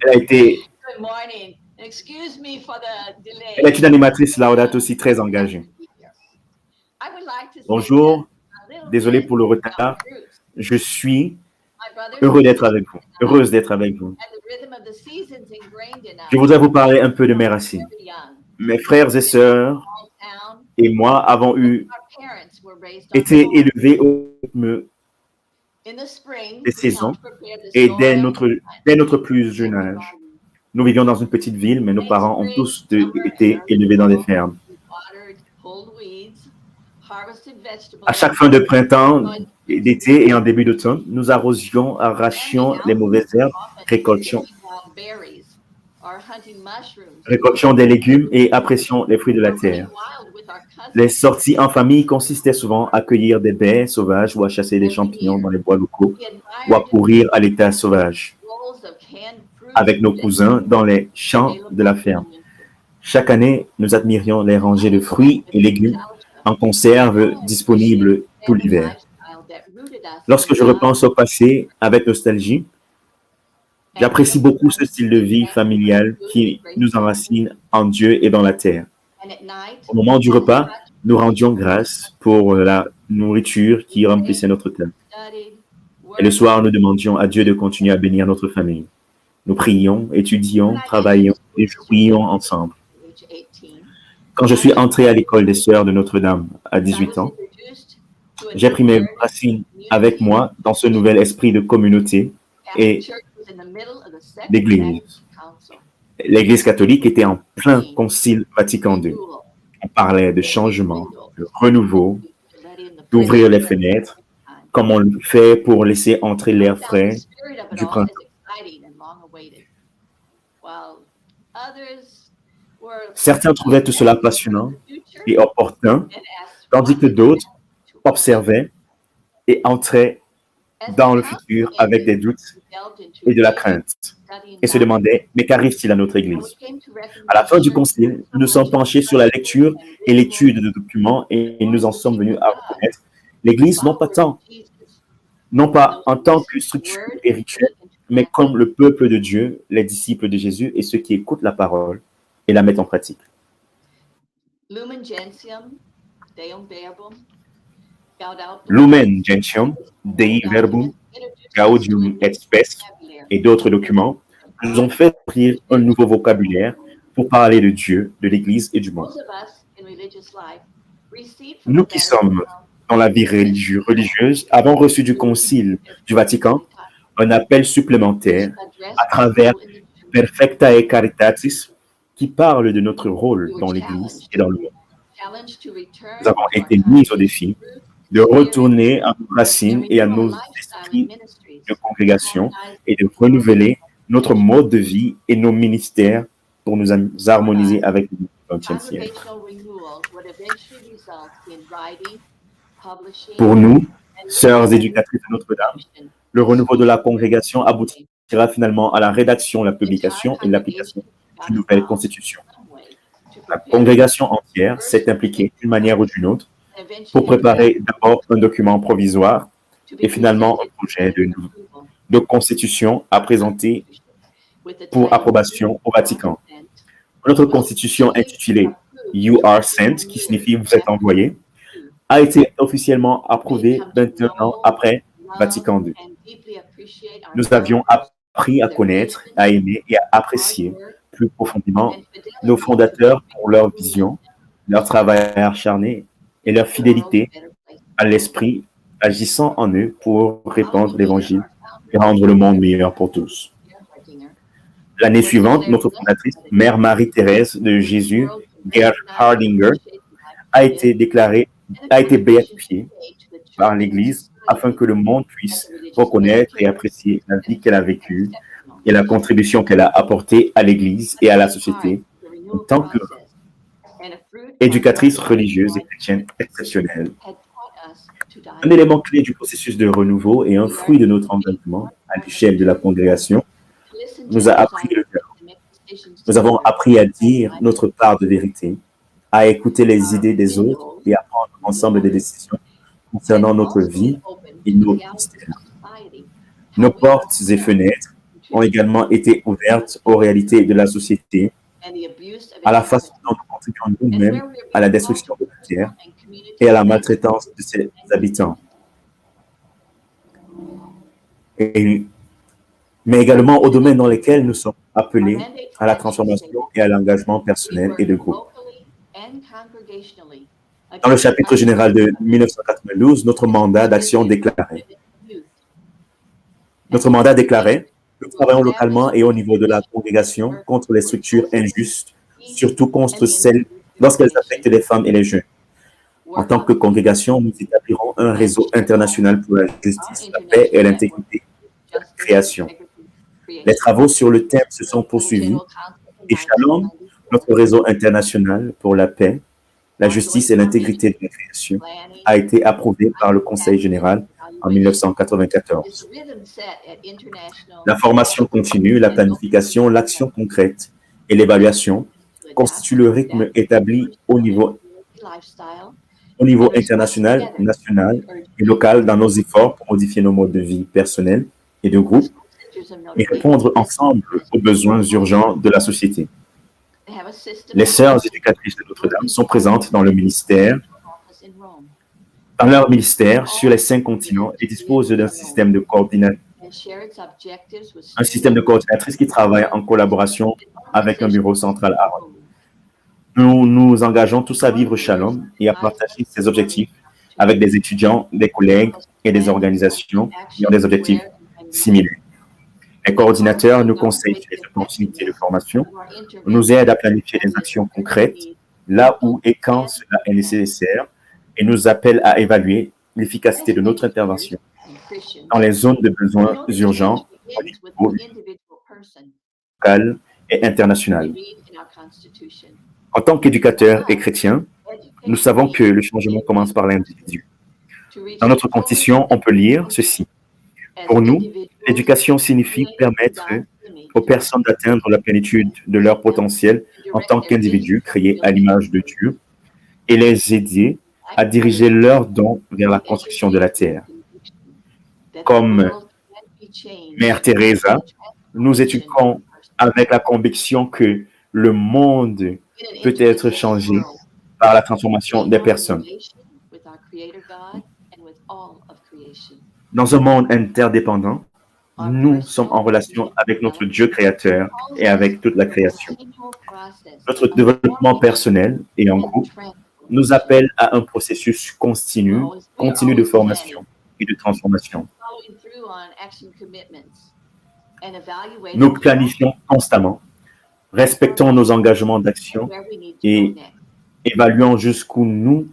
elle a été Good morning. Excuse me for the delay. elle est une animatrice Laudato Si très engagée. I would like to say Bonjour, a little désolé bit pour le about retard. roots. Je suis My brothers heureux d'être avec vous, heureuse d'être avec vous. and the rhythm of the seasons ingrained in us. Je voudrais vous parler un peu de mes racines. Very young. Mes frères et sœurs Small town. et moi avons Our parents were raised on été farms. élevés au rythme In the spring, des we saisons helped prepare the et soil dès notre plus jeune âge. Nous vivions dans une petite ville, mais nos parents ont tous été élevés dans des fermes. We watered, pulled weeds, harvested vegetables. À chaque fin de printemps, d'été et en début d'automne, nous arrosions, arrachions les mauvaises herbes, récoltions des légumes et apprécions les fruits de la terre. Les sorties en famille consistaient souvent à cueillir des baies sauvages ou à chasser des champignons dans les bois locaux ou à courir à l'état sauvage avec nos cousins dans les champs de la ferme. Chaque année, nous admirions les rangées de fruits et légumes en conserve disponibles tout l'hiver. Lorsque je repense au passé avec nostalgie, j'apprécie beaucoup ce style de vie familial qui nous enracine en Dieu et dans la terre. Au moment du repas, nous rendions grâce pour la nourriture qui remplissait notre cœur. Et le soir, nous demandions à Dieu de continuer à bénir notre famille. Nous prions, étudions, travaillions et jouions ensemble. Quand je suis entré à l'école des Sœurs de Notre-Dame à 18 ans, j'ai pris mes racines avec moi dans ce nouvel esprit de communauté et d'église. L'Église catholique était en plein concile Vatican II. On parlait de changement, de renouveau, d'ouvrir les fenêtres, comme on le fait pour laisser entrer l'air frais du printemps. Certains trouvaient tout cela passionnant et opportun, tandis que d'autres observaient et entraient dans le futur avec des doutes et de la crainte et se demandaient, mais qu'arrive-t-il à notre Église? À la fin du concile, nous nous sommes penchés sur la lecture et l'étude de documents et nous en sommes venus à reconnaître l'Église non pas en tant que structure et rituel, mais comme le peuple de Dieu, les disciples de Jésus et ceux qui écoutent la parole et la mettent en pratique. Lumen Gentium, Deum Verbum, Lumen Gentium, Dei Verbum, Gaudium et Spes et d'autres documents nous ont fait écrire un nouveau vocabulaire pour parler de Dieu, de l'Église et du monde. Nous qui sommes dans la vie religieuse avons reçu du Concile du Vatican un appel supplémentaire à travers Perfectae Caritatis qui parle de notre rôle dans l'Église et dans le monde. Nous avons été mis au défi de retourner à nos racines et à nos esprits de congrégation et de renouveler notre mode de vie et nos ministères pour nous harmoniser avec le XXe siècle. Pour nous, sœurs éducatrices de Notre-Dame, le renouveau de la congrégation aboutira finalement à la rédaction, la publication et l'application d'une nouvelle constitution. La congrégation entière s'est impliquée d'une manière ou d'une autre pour préparer d'abord un document provisoire et finalement un projet de constitution à présenter pour approbation au Vatican. Notre constitution intitulée You are sent, qui signifie vous êtes envoyé, a été officiellement approuvée 21 ans après Vatican II. Nous avions appris à connaître, à aimer et à apprécier plus profondément nos fondateurs pour leur vision, leur travail acharné et leur fidélité à l'esprit agissant en eux pour répandre l'Évangile et rendre le monde meilleur pour tous. L'année suivante, notre fondatrice, Mère Marie-Thérèse de Jésus, Gerhard Hardinger, a été béatifiée par l'Église afin que le monde puisse reconnaître et apprécier la vie qu'elle a vécue et la contribution qu'elle a apportée à l'Église et à la société en tant qu'éducatrice religieuse et chrétienne exceptionnelle. Un élément clé du processus de renouveau et un fruit de notre engagement à l'échelle de la congrégation nous a appris le cœur. Nous avons appris à dire notre part de vérité, à écouter les idées des autres et à prendre ensemble des décisions concernant notre vie et nos mystères. Nos portes et fenêtres ont également été ouvertes aux réalités de la société, à la façon dont nous contribuons nous-mêmes à la destruction de la terre et à la maltraitance de ses habitants. Mais également aux domaines dans lesquels nous sommes appelés à la transformation et à l'engagement personnel et de groupe. Dans le chapitre général de 1992, notre mandat déclarait, nous travaillons localement et au niveau de la congrégation contre les structures injustes, surtout contre celles lorsqu'elles affectent les femmes et les jeunes. En tant que congrégation, nous établirons un réseau international pour la justice, la paix et l'intégrité de la création. Les travaux sur le thème se sont poursuivis et Shalom, notre réseau international pour la paix, la justice et l'intégrité de la création, a été approuvé par le Conseil général en 1994. La formation continue, la planification, l'action concrète et l'évaluation constituent le rythme établi au niveau international, national et local dans nos efforts pour modifier nos modes de vie personnels et de groupe et répondre ensemble aux besoins urgents de la société. Les sœurs éducatrices de Notre-Dame sont présentes dans leur ministère sur les 5 continents et disposent d'un système de coordinatrice qui travaille en collaboration avec un bureau central à Rome. Nous nous engageons tous à vivre Shalom et à partager ces objectifs avec des étudiants, des collègues et des organisations qui ont des objectifs similaires. Les coordinateurs nous conseillent sur les opportunités de formation, nous aident à planifier des actions concrètes là où et quand cela est nécessaire et nous appellent à évaluer l'efficacité de notre intervention dans les zones de besoins urgents au niveau local et international. En tant qu'éducateurs et chrétiens, nous savons que le changement commence par l'individu. Dans notre constitution, on peut lire ceci. Pour nous, l'éducation signifie permettre aux personnes d'atteindre la plénitude de leur potentiel en tant qu'individus créés à l'image de Dieu et les aider à diriger leurs dons vers la construction de la terre. Comme Mère Teresa, nous éduquons avec la conviction que le monde peut être changé par la transformation des personnes. Dans un monde interdépendant, nous sommes en relation avec notre Dieu créateur et avec toute la création. Notre développement personnel et en groupe nous appelle à un processus continu de formation et de transformation. Nous planifions constamment, respectons nos engagements d'action et évaluons jusqu'où nous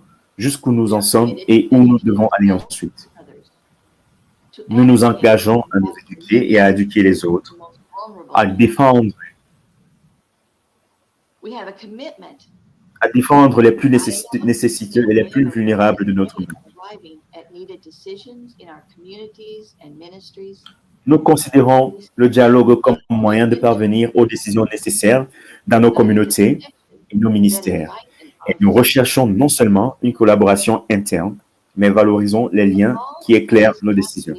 en sommes et où nous devons aller ensuite. Nous nous engageons à nous éduquer et à éduquer les autres, à défendre les plus nécessiteux et les plus vulnérables de notre monde. Nous considérons le dialogue comme moyen de parvenir aux décisions nécessaires dans nos communautés et nos ministères. Et nous recherchons non seulement une collaboration interne, mais valorisons les liens qui éclairent nos décisions.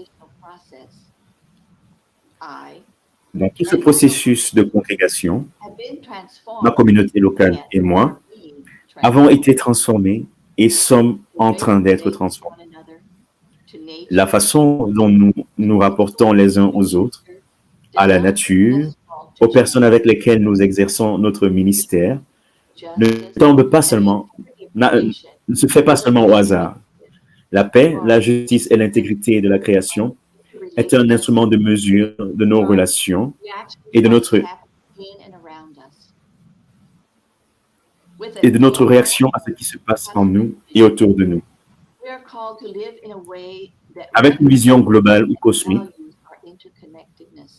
Dans tout ce processus de congrégation, ma communauté locale et moi avons été transformés et sommes en train d'être transformés. La façon dont nous nous rapportons les uns aux autres, à la nature, aux personnes avec lesquelles nous exerçons notre ministère, ne se fait pas seulement au hasard. La paix, la justice et l'intégrité de la création est un instrument de mesure de nos relations et de notre réaction à ce qui se passe en nous et autour de nous. Avec une vision globale ou cosmique,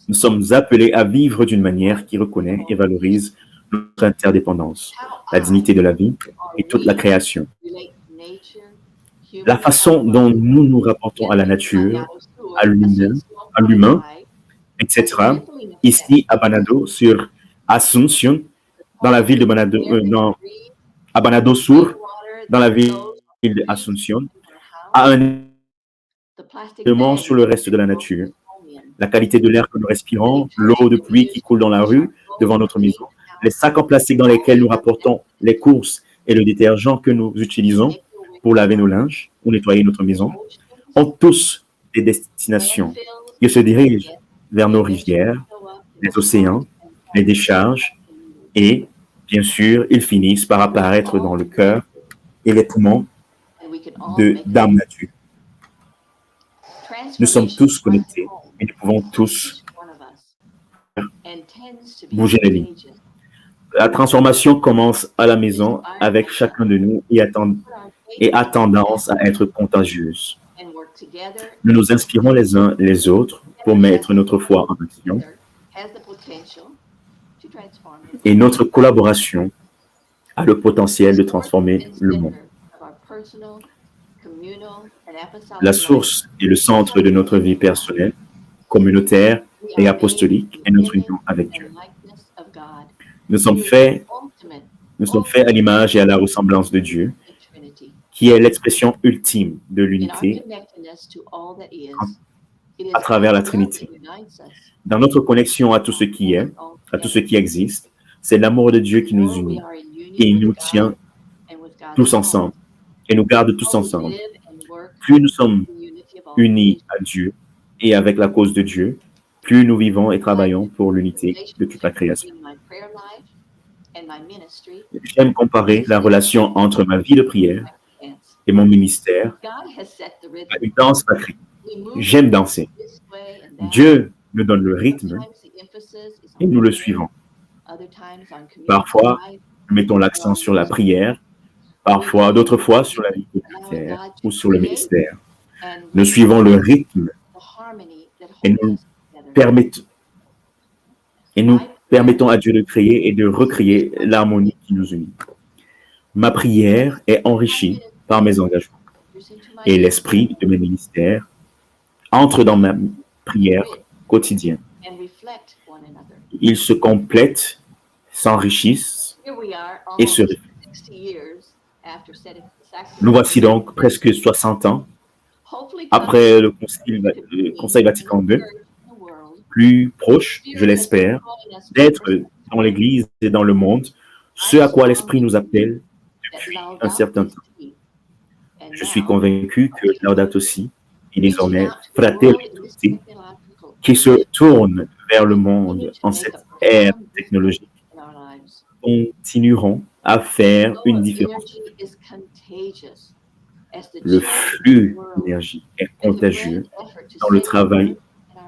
nous sommes appelés à vivre d'une manière qui reconnaît et valorise notre interdépendance, la dignité de la vie et toute la création. La façon dont nous nous rapportons à la nature, à l'humain, etc. Ici, à Banado, sur Asunción, dans la ville de Banado, à Banado Sur, dans la ville l'île d'Asunción a un the plastic élément bags sur le reste de la nature. chromium. La qualité de l'air que nous respirons, l'eau de pluie qui coule dans la rue, devant notre maison, les sacs en plastique dans lesquels nous rapportons les courses et le détergent que nous utilisons pour laver nos linges ou nettoyer notre maison, ont tous des destinations. Ils se dirigent vers nos rivières, les océans, les décharges et, bien sûr, ils finissent par apparaître dans le cœur et les poumons de Dame Nature. Nous sommes tous connectés et nous pouvons tous bouger les lignes. La transformation commence à la maison avec chacun de nous et a tendance à être contagieuse. Nous nous inspirons les uns les autres pour mettre notre foi en action et notre collaboration a le potentiel de transformer le monde. La source et le centre de notre vie personnelle, communautaire et apostolique est notre union avec Dieu. Nous sommes faits à l'image et à la ressemblance de Dieu, qui est l'expression ultime de l'unité à travers la Trinité. Dans notre connexion à tout ce qui est, à tout ce qui existe, c'est l'amour de Dieu qui nous unit et il nous tient tous ensemble et nous garde tous ensemble. Plus nous sommes unis à Dieu et avec la cause de Dieu, plus nous vivons et travaillons pour l'unité de toute la création. J'aime comparer la relation entre ma vie de prière et mon ministère à une danse sacrée. J'aime danser. Dieu nous donne le rythme et nous le suivons. Parfois, nous mettons l'accent sur la prière, parfois, d'autres fois, sur la vie communautaire ou sur le ministère. Nous suivons le rythme et nous permettons à Dieu de créer et de recréer l'harmonie qui nous unit. Ma prière est enrichie par mes engagements et l'esprit de mes ministères entre dans ma prière quotidienne. Ils se complètent, s'enrichissent et se reflètent. Nous voici donc presque 60 ans après le Conseil Vatican II, plus proche, je l'espère, d'être dans l'Église et dans le monde, ce à quoi l'Esprit nous appelle depuis un certain temps. Je suis convaincu que Laudato Si est désormais Fratelli Tutti, qui se tourne vers le monde en cette ère technologique, continueront à faire une différence. Le flux d'énergie est contagieux dans le travail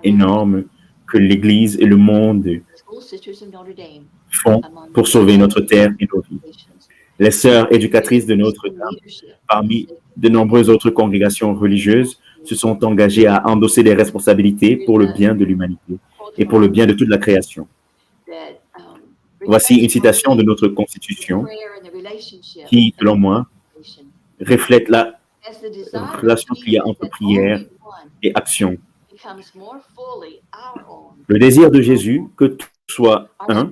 énorme que l'Église et le monde font pour sauver notre terre et nos vies. Les sœurs éducatrices de Notre-Dame, parmi de nombreuses autres congrégations religieuses, se sont engagées à endosser des responsabilités pour le bien de l'humanité et pour le bien de toute la création. Voici une citation de notre Constitution qui, selon moi, reflète la relation qu'il y a entre prière et action. Le désir de Jésus que tout soit un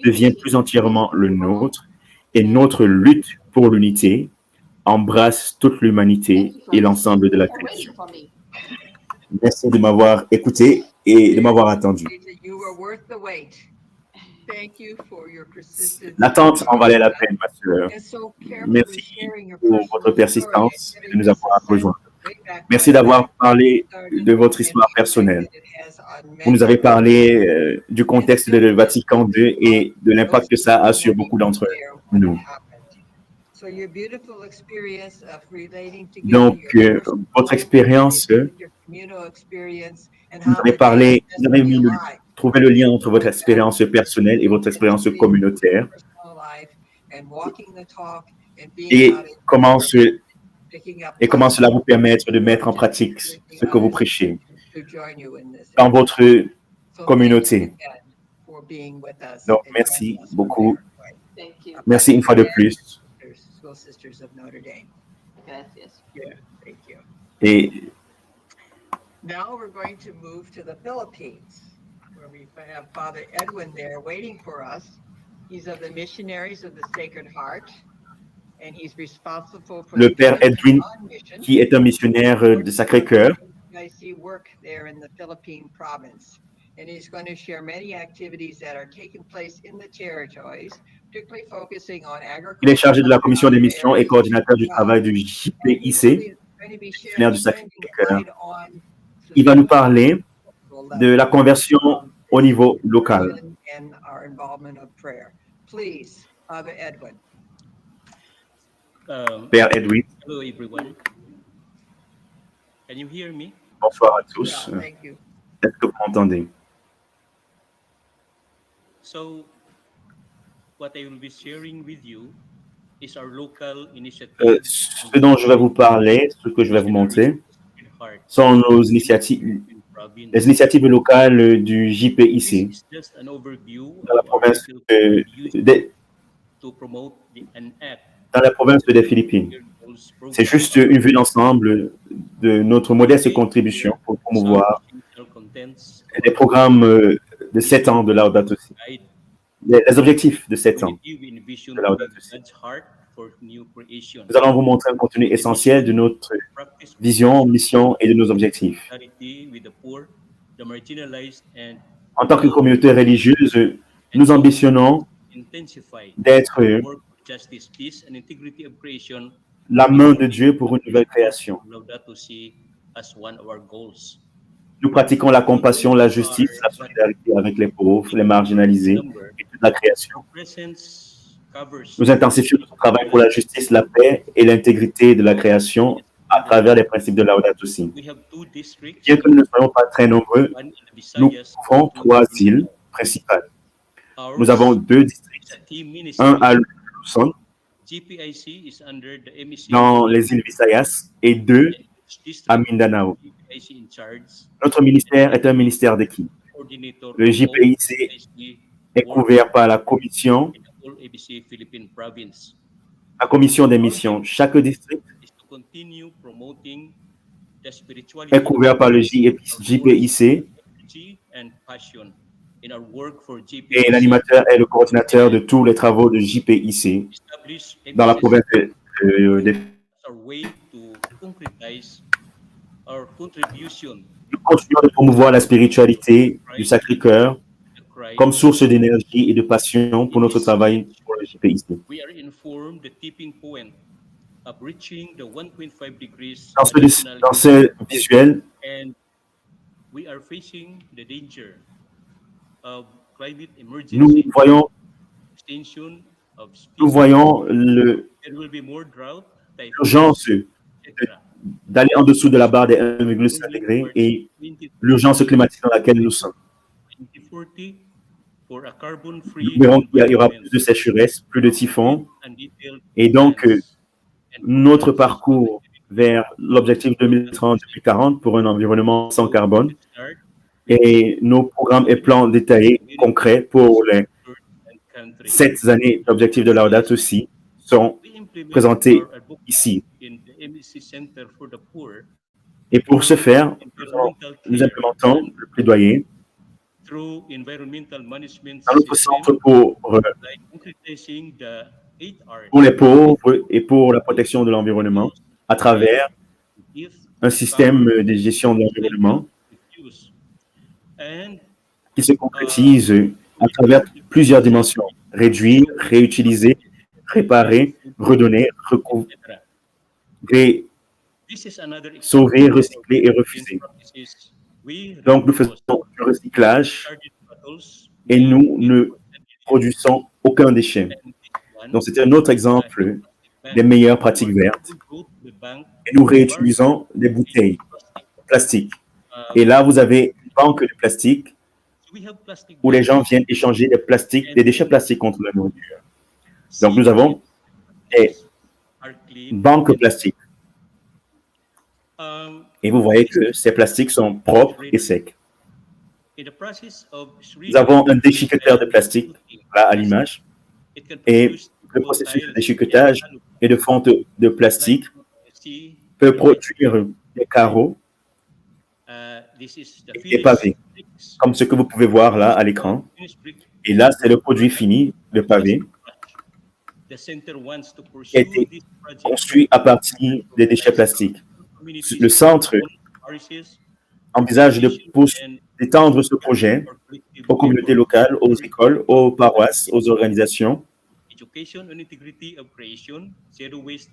devient plus entièrement le nôtre et notre lutte pour l'unité embrasse toute l'humanité et l'ensemble de la création. Merci de m'avoir écouté et de m'avoir attendu. L'attente en valait la peine, ma sœur. Merci pour votre persistance et de nous avoir rejoints. Merci d'avoir parlé de votre histoire personnelle. Vous nous avez parlé du contexte de Vatican II et de l'impact que ça a sur beaucoup d'entre nous. Donc, votre expérience, vous avez parlé, vous avez trouvé le lien entre votre expérience personnelle et votre expérience communautaire et comment cela vous permet de mettre en pratique ce que vous prêchez dans votre communauté. Donc, merci beaucoup. Merci une fois de plus. Et now we're going to move to the Philippines, where we have Father Edwin there waiting for us. He's of the Missionaries of the Sacred Heart. and he's responsible for le the père Edwin, on mission. qui est un missionnaire de Sacré-Cœur. I see work there in the Philippine province, and he's going to share many activities that are taking place in the territories, particularly focusing on agriculture. Il est chargé de la commission des missions et coordinateur du travail du JPIC, missionnaire du Sacré-Cœur. Il va nous parler de la conversion au niveau local. And our involvement of prayer. Please, Father Edwin. Père Edwin, Hello, everyone. Can you hear me? bonsoir à tous. Yeah, thank you. Est-ce que vous m'entendez? So, what I will be sharing with you is our local initiative. Ce dont je vais vous parler, ce que je vais vous montrer, sont nos initiatives, les initiatives locales du JPIC This is just an overview dans la of our province local to promote an act dans la province des Philippines. C'est juste une vue d'ensemble de notre modeste contribution pour promouvoir les programmes de 7 ans de Laudato Si, les objectifs de 7 ans de Laudato Si. Nous allons vous montrer un contenu essentiel de notre vision, mission et de nos objectifs. En tant que communauté religieuse, nous ambitionnons d'être la main de Dieu pour une nouvelle création. Nous pratiquons la compassion, la justice, la solidarité avec les pauvres, les marginalisés et toute la création. Nous intensifions notre travail pour la justice, la paix et l'intégrité de la création à travers les principes de Laudato Si. Bien que nous ne soyons pas très nombreux, nous couvrons 3 îles principales. Nous avons 2 districts, un à Luzon, dans les îles Visayas, et 2 à Mindanao. Notre ministère est un ministère d'équipe. Le JPIC est couvert par la commission des missions. Chaque district est couvert par le JPIC et l'animateur est le coordinateur de tous les travaux de JPIC dans la province des Nous continuons de promouvoir la spiritualité du Sacré-Cœur comme source d'énergie et de passion pour notre travail pour le JPIC. Dans ce visuel, nous voyons l'urgence d'aller en dessous de la barre des 1,5 degrés et l'urgence climatique dans laquelle nous sommes. Nous verrons qu'il y aura plus de sécheresse, plus de typhons, et donc notre parcours vers l'objectif 2030-2040 pour un environnement sans carbone et nos programmes et plans détaillés concrets pour les 7 années d'objectif de Laudato Si sont présentés ici. Et pour ce faire, nous implémentons le plaidoyer dans notre centre pour les pauvres et pour la protection de l'environnement à travers un système de gestion de l'environnement qui se concrétise à travers plusieurs dimensions: réduire, réutiliser, réparer, redonner, recouvrer, sauver, recycler et refuser. Donc, nous faisons du recyclage et nous ne produisons aucun déchet. Donc, c'est un autre exemple des meilleures pratiques vertes. Et nous réutilisons des bouteilles plastiques. Et là, vous avez une banque de plastique où les gens viennent échanger des déchets plastiques contre la nourriture. Donc, nous avons des banques plastiques. Et vous voyez que ces plastiques sont propres et secs. Nous avons un déchiqueteur de plastique, là à l'image, et le processus de déchiquetage et de fonte de plastique peut produire des carreaux et des pavés, comme ce que vous pouvez voir là à l'écran. Et là, c'est le produit fini, le pavé. The center wants to qui a pursue été this project conçu à partir des déchets plastiques. communities Le centre parishes, envisage and d'étendre ce projet for collective aux communautés effort. locales, aux écoles, aux paroisses, aux organisations. Education on integrity of creation, zero waste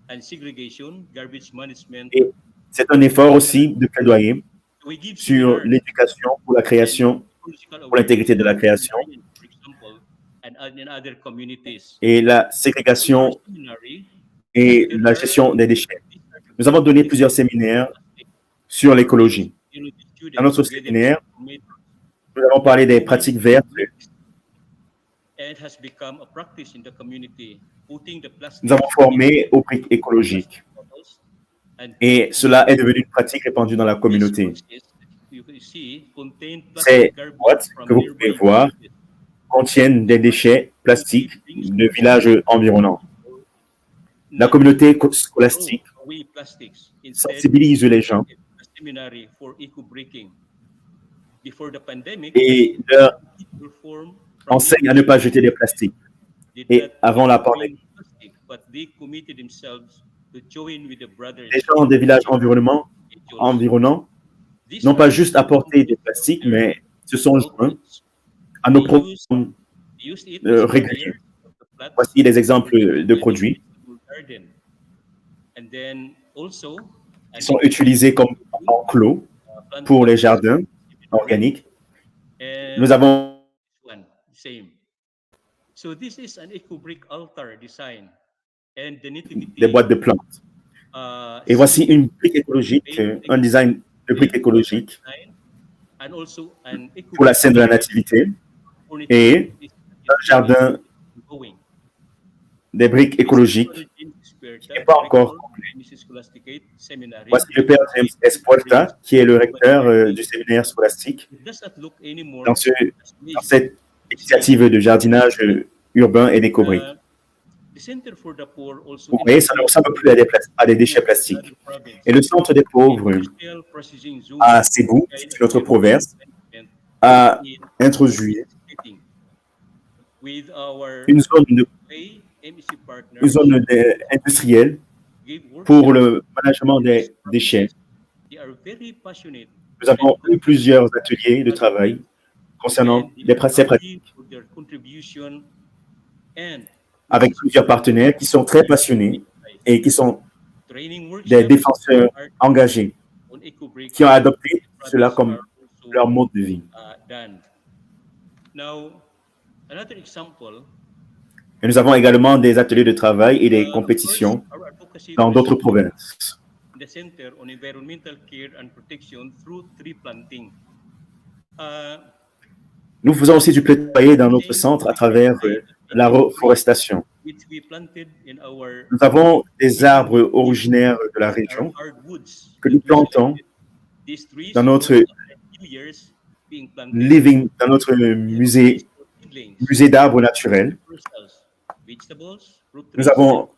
and segregation, garbage management. Et c'est un effort aussi de plaidoyer We give sur seminars l'éducation pour la création, political pour l'intégrité de la création for example, and in other communities. et la ségrégation Seminary, et la gestion des déchets. Nous avons donné plusieurs séminaires sur l'écologie. Dans notre séminaire, nous avons parlé des pratiques vertes. Nous avons formé aux briques écologiques. Et cela est devenu une pratique répandue dans la communauté. Ces boîtes que vous pouvez voir contiennent des déchets plastiques de villages environnants. La communauté scolastique sensibilise les gens et leur enseigne à ne pas jeter des plastiques. Et avant la pandémie, les gens des villages environnants n'ont pas juste apporté des plastiques, mais se sont joints à nos programmes réguliers. Voici des exemples de produits qui sont utilisés comme enclos pour les jardins organiques. Nous avons des boîtes de plantes. Et voici une brique écologique, un design de brique écologique pour la scène de la nativité et un jardin des briques écologiques qui n'est pas encore complet. Voici le père James S. Puerta, qui est le recteur du séminaire scolastique dans cette initiative de jardinage urbain et d'éco-briques. Vous voyez, ça ne ressemble plus à des déchets plastiques. Et le centre des pauvres à Cebu, c'est notre province, a introduit une zone industrielle pour le management des déchets. Nous avons eu plusieurs ateliers de travail concernant ces pratiques avec plusieurs partenaires qui sont très passionnés et qui sont des défenseurs engagés, qui ont adopté cela comme leur mode de vie. Et nous avons également des ateliers de travail et des compétitions dans d'autres provinces. Nous faisons aussi du plaidoyer dans notre centre à travers la reforestation. Nous avons des arbres originaires de la région que nous plantons dans notre musée d'arbres naturels. Nous avons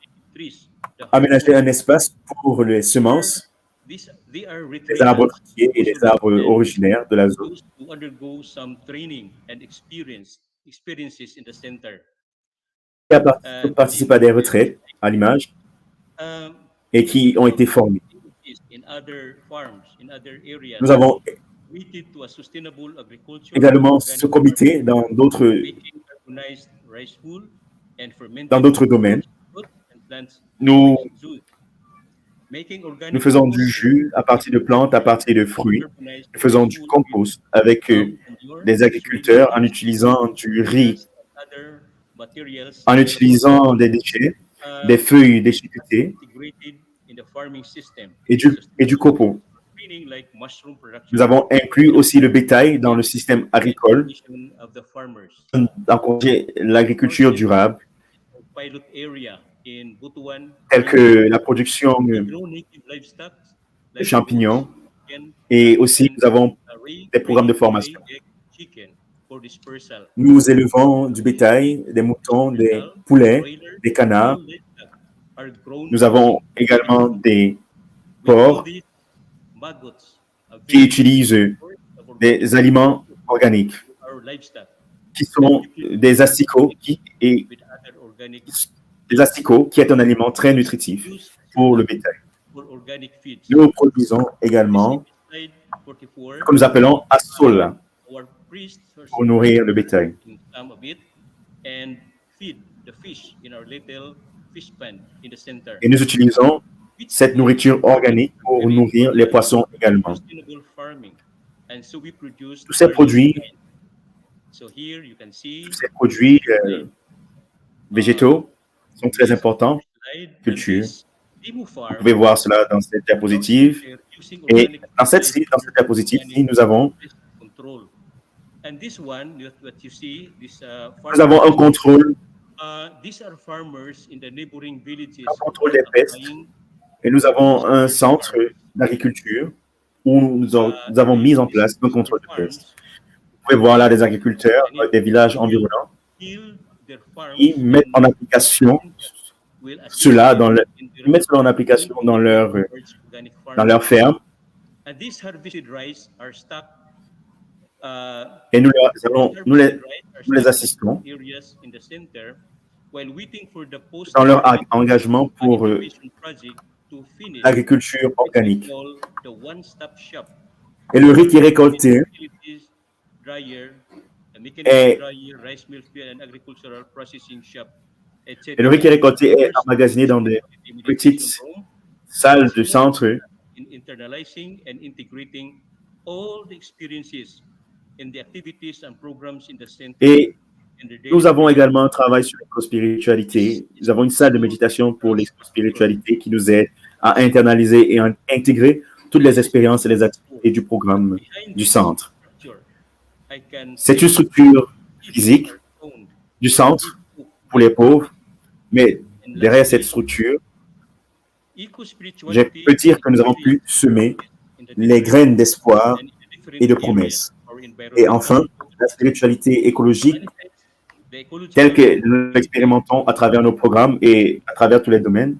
aménagé un espace pour les semences, les arbres fruitiers et les arbres originaires de la zone. Qui participent à des retraites, à l'image, et qui ont été formés. Nous avons également ce comité dans d'autres domaines. Nous faisons du jus à partir de plantes, à partir de fruits. Nous faisons du compost avec des agriculteurs en utilisant du riz, en utilisant des déchets, des feuilles déchiquetées et du copeau. Nous avons inclus aussi le bétail dans le système agricole, d'encourager l'agriculture durable, telle que la production de champignons, et aussi nous avons des programmes de formation. Nous élevons du bétail, des moutons, des poulets, des canards. Nous avons également des porcs qui utilisent des aliments organiques, qui sont des asticots et organic des asticots, qui est un aliment très nutritif use pour le bétail. for organic feeds. Nous produisons également Slide 44. ce que nous appelons assol Our priests pour nourrir le bétail. some of it and feed the fish in our little fish pan in the center. Et nous utilisons cette nourriture organique pour nourrir les poissons également. Sustainable farming. And so we produce Tous ces produits, so here you can see tous ces produits végétaux sont très importants. slide culture. and this demo Vous farm pouvez voir cela dans cette diapositive. using Et organic dans cette diapositive, nous avons control. And this one, what you see, this Nous avons un contrôle, these are farmers in the neighboring villages. un contrôle des pestes et nous avons un centre d'agriculture où nous avons mis en place un contrôle de peste. Vous pouvez voir là des agriculteurs des villages environnants qui mettent en application cela dans ils mettent cela en application dans leur ferme et nous les assistons dans leur engagement pour l'agriculture organique. Et le riz qui est récolté est emmagasiné dans des petites salles de centre et nous avons également un travail sur l'éco-spiritualité. Nous avons une salle de méditation pour l'éco-spiritualité qui nous aide à internaliser et à intégrer toutes les expériences et les activités du programme du centre. C'est une structure physique du centre pour les pauvres, mais derrière cette structure, je peux dire que nous avons pu semer les graines d'espoir et de promesses. Et enfin, la spiritualité écologique, telle que nous l'expérimentons à travers nos programmes et à travers tous les domaines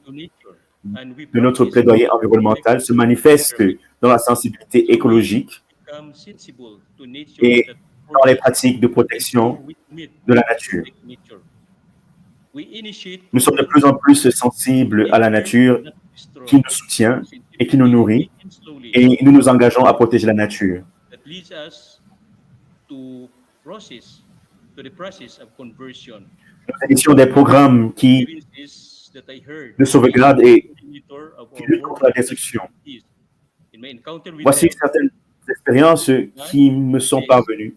de notre plaidoyer environnemental, se manifeste dans la sensibilité écologique et dans les pratiques de protection de la nature. Nous sommes de plus en plus sensibles à la nature qui nous soutient et qui nous nourrit, et nous nous engageons à protéger la nature. Nous initions des programmes qui de sauvegarde et qui luttent contre la destruction. Voici certaines expériences qui me sont parvenues.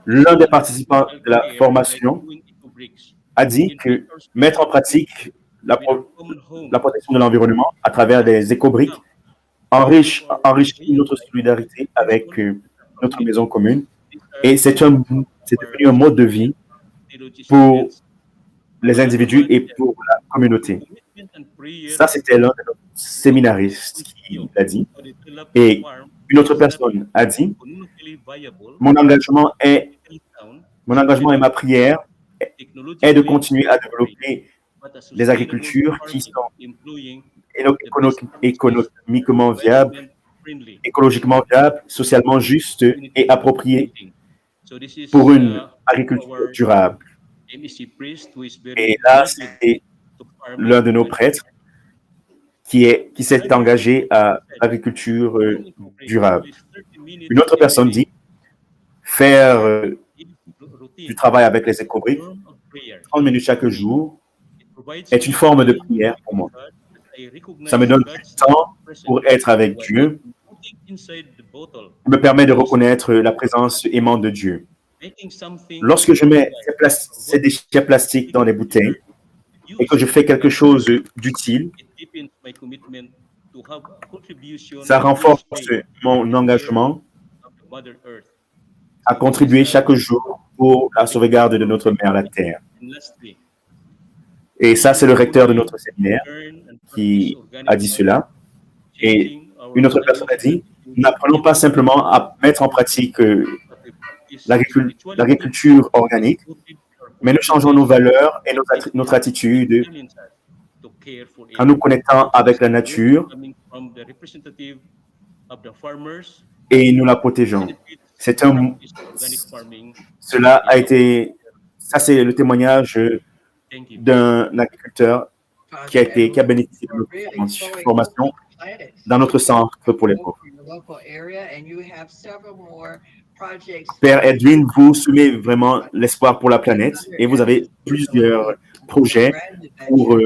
L'un des participants de la formation a dit que mettre en pratique la protection de l'environnement à travers des éco-briques enrichit notre solidarité avec notre maison commune. Et c'est devenu un mode de vie pour les individus et pour la communauté. Ça, c'était l'un de nos séminaristes qui l'a dit. Et une autre personne a dit, mon engagement et ma prière est de continuer à développer des agricultures qui sont économiquement viables, écologiquement viables, socialement justes et appropriées pour une agriculture durable. Et là, c'est l'un de nos prêtres qui s'est engagé à l'agriculture durable. Une autre personne dit, faire du travail avec les éco-briques, 30 minutes chaque jour, est une forme de prière pour moi. Ça me donne du temps pour être avec Dieu, me permet de reconnaître la présence aimante de Dieu. Lorsque je mets ces déchets plastiques dans les bouteilles et que je fais quelque chose d'utile, ça renforce mon engagement à contribuer chaque jour pour la sauvegarde de notre mère, la Terre. Et ça, c'est le recteur de notre séminaire qui a dit cela. Et une autre personne a dit, nous n'apprenons pas simplement à mettre en pratique l'agriculture organique, mais nous changeons nos valeurs et notre attitude en nous connectant avec la nature et nous la protégeons. Cela a été Ça, c'est le témoignage Thank you. d'un agriculteur qui a bénéficié de notre formation dans notre centre pour les pauvres. Père Edwin, vous soumez vraiment l'espoir pour la planète et vous avez plusieurs projets pour,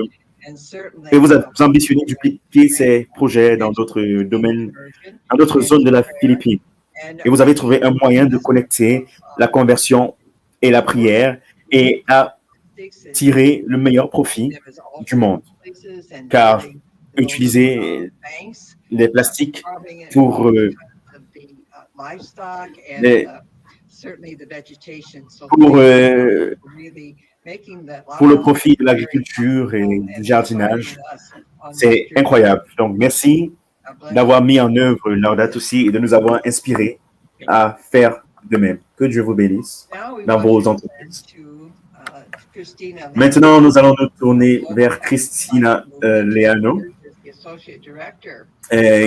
et vous ambitionnez de dupliquer ces projets dans d'autres domaines, dans d'autres zones de la Philippine. Et vous avez trouvé un moyen de connecter la conversion et la prière et à tirer le meilleur profit du monde. Car utiliser les plastiques pour pour le profit de l'agriculture et du jardinage, c'est incroyable. Donc, merci d'avoir mis en œuvre Laudato Si et de nous avoir inspirés à faire de même. Que Dieu vous bénisse dans vos entreprises. Maintenant, nous allons nous tourner vers Christina Leano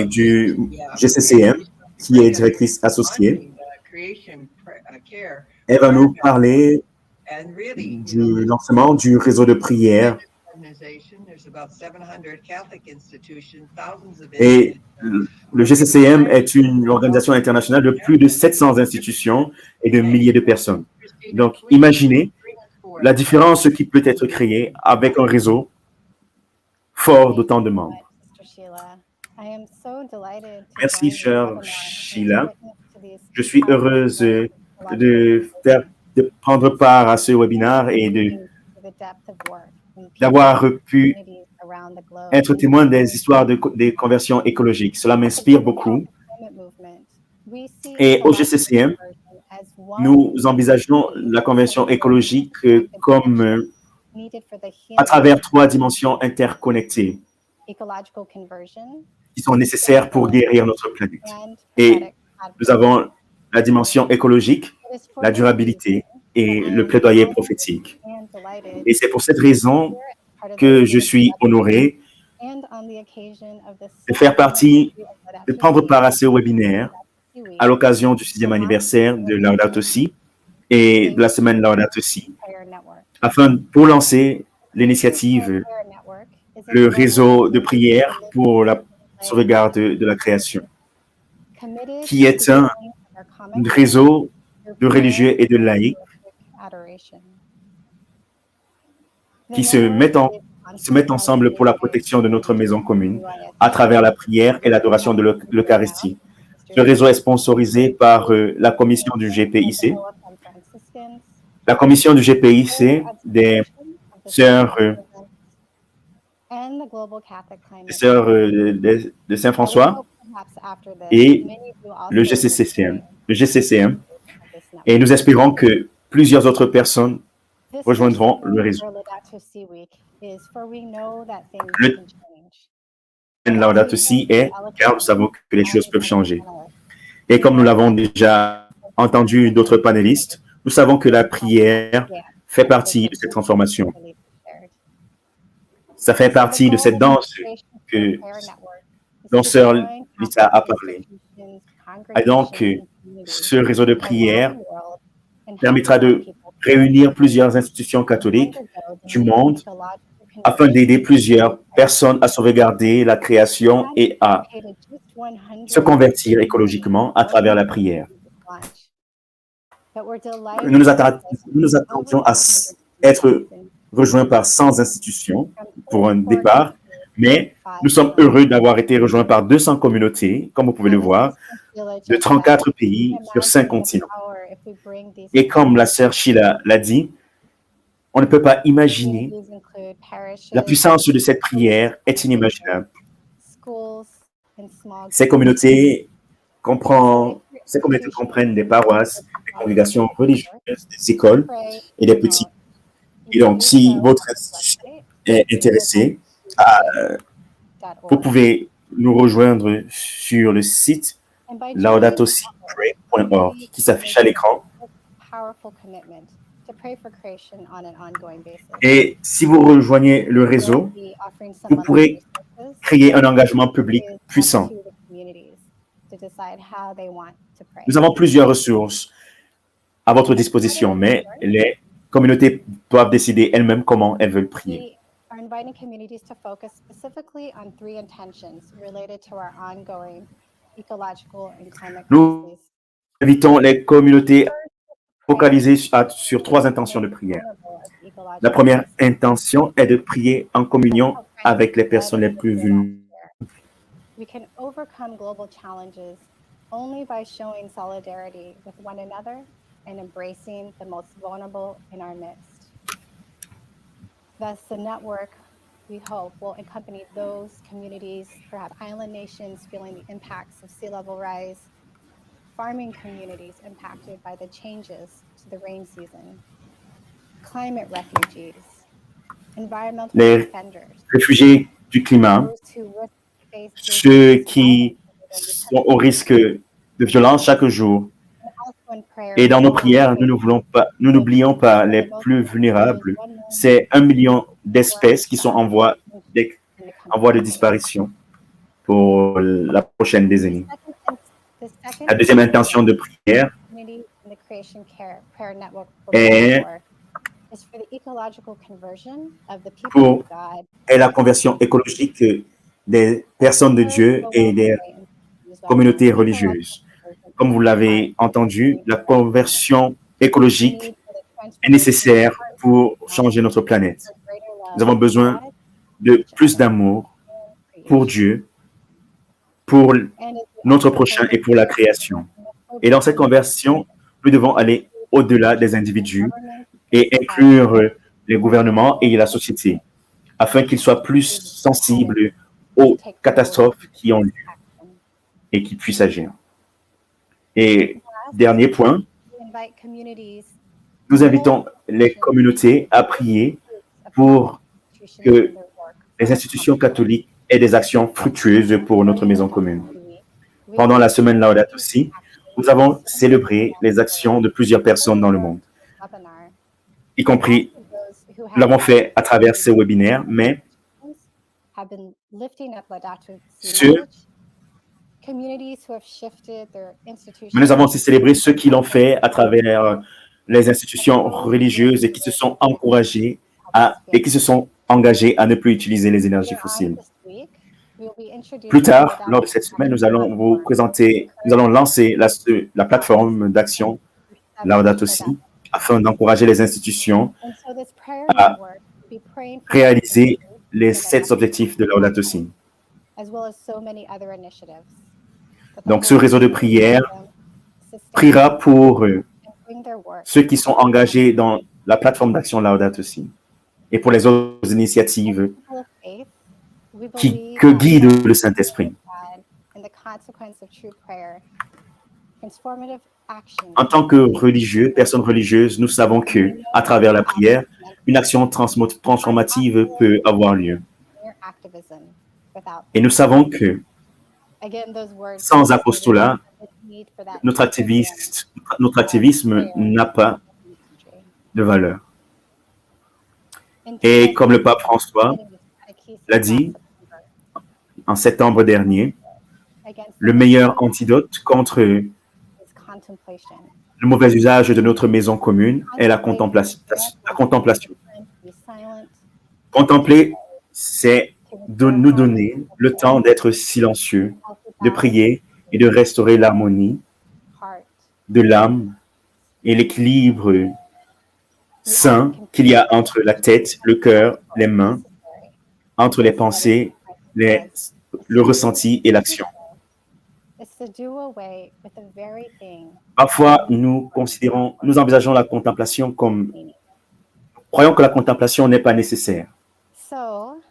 du GCCM, qui est directrice associée. Elle va nous parler du lancement du réseau de prière. Et le GCCM est une organisation internationale de plus de 700 institutions et de milliers de personnes. Donc, imaginez la différence qui peut être créée avec un réseau fort d'autant de membres. Merci, chère Sheila. Je suis heureuse de prendre part à ce webinaire et d'avoir pu être témoin des histoires des conversions écologiques. Cela m'inspire beaucoup. Et au GCCM, nous envisageons la conversion écologique comme à travers 3 dimensions interconnectées qui sont nécessaires pour guérir notre planète. Et nous avons la dimension écologique, la durabilité et le plaidoyer prophétique. Et c'est pour cette raison que je suis honoré de faire partie, de prendre part à ce webinaire à l'occasion du 6e anniversaire de Laudato Si et de la semaine Laudato Si, pour lancer l'initiative, le réseau de prière pour la sauvegarde de la création, qui est un réseau de religieux et de laïcs qui se mettent ensemble pour la protection de notre maison commune à travers la prière et l'adoration de l'Eucharistie. Ce réseau est sponsorisé par la commission du GPIC, la commission du GPIC des sœurs de Saint-François et le GCCM. Et nous espérons que plusieurs autres personnes rejoindront le réseau. Le Laudato Si est car nous savons que les choses peuvent changer. Et comme nous l'avons déjà entendu d'autres panélistes, nous savons que la prière fait partie de cette transformation. Ça fait partie de cette danse dont Sœur Lisa a parlé. Et donc, ce réseau de prière permettra de réunir plusieurs institutions catholiques du monde afin d'aider plusieurs personnes à sauvegarder la création et à se convertir écologiquement à travers la prière. Nous nous attendions à être rejoints par 100 institutions pour un départ, mais nous sommes heureux d'avoir été rejoints par 200 communautés, comme vous pouvez le voir, de 34 pays sur 5 continents. Et comme la sœur Sheila l'a dit, on ne peut pas imaginer la puissance de cette prière est inimaginable. Ces communautés comprennent des paroisses, des congrégations religieuses, des écoles et des petits. Et donc, si votre institution est intéressée, vous pouvez nous rejoindre sur le site laudatosipray.org qui s'affiche à l'écran. Et si vous rejoignez le réseau, vous pourrez créer un engagement public puissant. Nous avons plusieurs ressources à votre disposition, mais les communautés doivent décider elles-mêmes comment elles veulent prier. We are inviting communities to focus specifically on 3 intentions related to our ongoing ecological and climate Nous crises. invitons les communautés à focaliser sur 3 intentions de prière. La première intention est de prier en communion avec les personnes les plus vulnérables. We can overcome global challenges only by showing solidarity with one another and embracing the most vulnerable in our midst. Thus, the network, we hope, will accompany those communities, perhaps island nations feeling the impacts of sea level rise, farming communities impacted by the changes to the rain season, climate refugees, environmental Les defenders, réfugiés du climat, those who risk face ceux qui sont au risque de violence chaque jour. Et dans nos prières, nous n'oublions pas les plus vulnérables. C'est 1 million d'espèces qui sont en voie de disparition pour la prochaine décennie. La deuxième intention de prière est la conversion écologique des personnes de Dieu et des communautés religieuses. Comme vous l'avez entendu, la conversion écologique est nécessaire pour changer notre planète. Nous avons besoin de plus d'amour pour Dieu, pour notre prochain et pour la création. Et dans cette conversion, nous devons aller au-delà des individus et inclure les gouvernements et la société afin qu'ils soient plus sensibles aux catastrophes qui ont lieu et qu'ils puissent agir. Et dernier point, nous invitons les communautés à prier pour que les institutions catholiques aient des actions fructueuses pour notre maison commune. Pendant la semaine Laudato Si, nous avons célébré les actions de plusieurs personnes dans le monde, y compris, nous l'avons fait à travers ces webinaires, mais nous avons aussi célébré ceux qui l'ont fait à travers les institutions religieuses et qui se sont encouragés et qui se sont engagés à ne plus utiliser les énergies fossiles. Plus tard, lors de cette semaine, nous allons lancer la plateforme d'action Laudato Si afin d'encourager les institutions à réaliser les 7 objectifs de Laudato Si. Donc, ce réseau de prière priera pour ceux qui sont engagés dans la plateforme d'action Laudato Si et pour les autres initiatives que guide le Saint-Esprit. En tant que religieux, personnes religieuses, nous savons que, à travers la prière, une action transformative peut avoir lieu. Et nous savons que, sans apostolat, notre activisme n'a pas de valeur. Et comme le pape François l'a dit en septembre dernier, le meilleur antidote contre le mauvais usage de notre maison commune est la contemplation. Contempler, c'est de nous donner le temps d'être silencieux, de prier et de restaurer l'harmonie de l'âme et l'équilibre sain qu'il y a entre la tête, le cœur, les mains, entre les pensées, le ressenti et l'action. Parfois, nous envisageons la contemplation comme, croyons que la contemplation n'est pas nécessaire.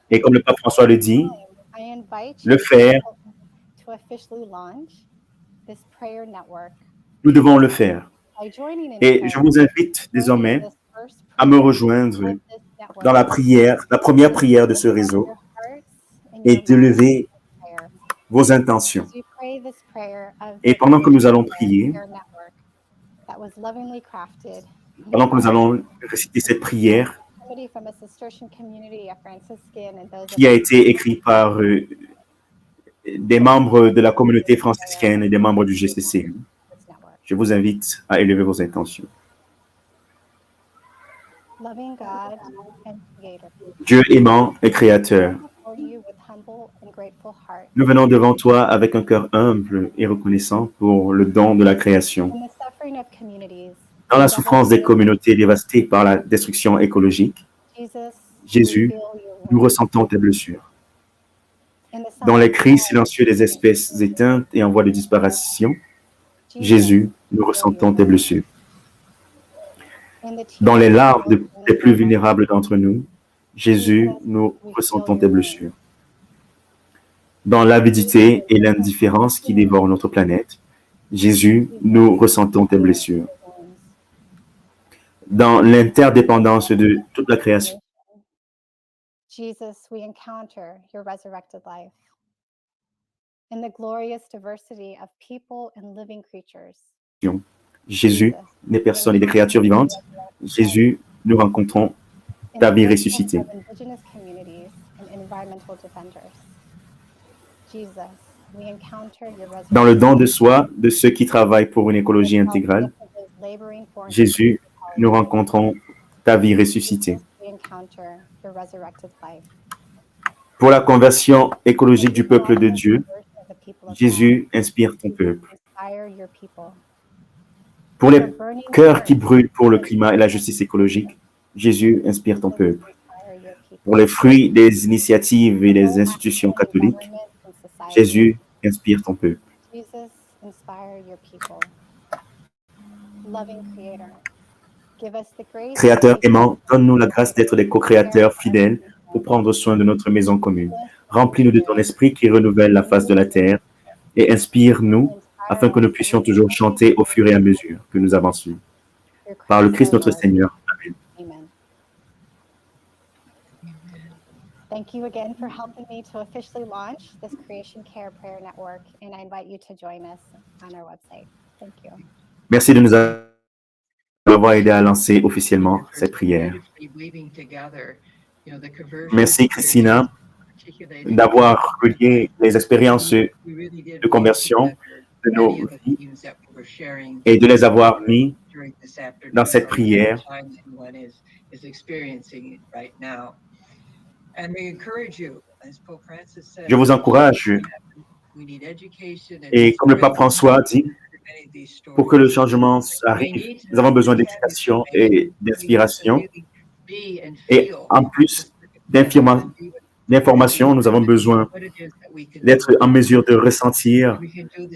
Et comme le pape François le dit, le faire, nous devons le faire. Et je vous invite désormais à me rejoindre dans la première prière de ce réseau et de lever vos intentions. Et pendant que nous allons prier, pendant que nous allons réciter cette prière qui a été écrite par des membres de la communauté franciscaine et des membres du GCC, je vous invite à élever vos intentions. Loving God and Creator, Dieu aimant et créateur, before you with humble and grateful heart, nous venons devant toi avec un cœur humble et reconnaissant pour le don de la création. in the suffering of communities, Dans la souffrance des communautés dévastées par la destruction écologique, Jesus, Jésus, we feel your nous wounds. ressentons tes blessures. In the Dans les silent cris cry, silencieux des espèces éteintes et en voie de disparition, Jésus, nous ressentons tes blessures. in the tears Dans les larmes of des plus vulnérables d'entre nous, Jésus, nous ressentons tes blessures. Dans l'avidité et l'indifférence qui dévorent notre planète, Jésus, nous ressentons tes blessures. Dans l'interdépendance de toute la création, Jesus, we encounter your resurrected life. In the glorious diversity of people and living creatures, Jésus, des personnes et des créatures vivantes, Jésus, nous rencontrons in ta the vie work ressuscitée. of indigenous communities and environmental defenders. Jesus, we encounter your Dans le don resurrected de soi de ceux qui travaillent pour une écologie intégrale, laboring for Jésus, nous rencontrons ta vie ressuscitée. we encounter your resurrected life. Pour la conversion écologique du peuple de Dieu, Of the people of Jésus inspire ton peuple. God, inspire your people. Pour les For burning cœurs qui brûlent pour le climat et la justice écologique, Jésus inspire ton peuple. inspire your people. Pour les fruits des initiatives et des institutions catholiques, Jésus inspire ton peuple. Jesus, inspire your people. Loving Creator, give us the grace Créateur aimant, donne-nous la grâce d'être des co-créateurs fidèles pour prendre soin de notre maison commune. Remplis-nous de ton esprit qui renouvelle la face de la terre et inspire-nous afin que nous puissions toujours chanter au fur et à mesure que nous avançons. Par le Christ notre Seigneur. Amen. Amen. Thank you again for helping me to officially launch this Creation Care Prayer Network, and I invite you to join us on our website. Thank you. Merci de nous avoir aidé à lancer officiellement cette prière. Merci Christina d'avoir relié les expériences de conversion de nos vies et de les avoir mis dans cette prière. Je vous encourage, et comme le pape François dit, pour que le changement arrive, nous avons besoin d'éducation et d'inspiration. Et en plus d'information, nous avons besoin d'être en mesure de ressentir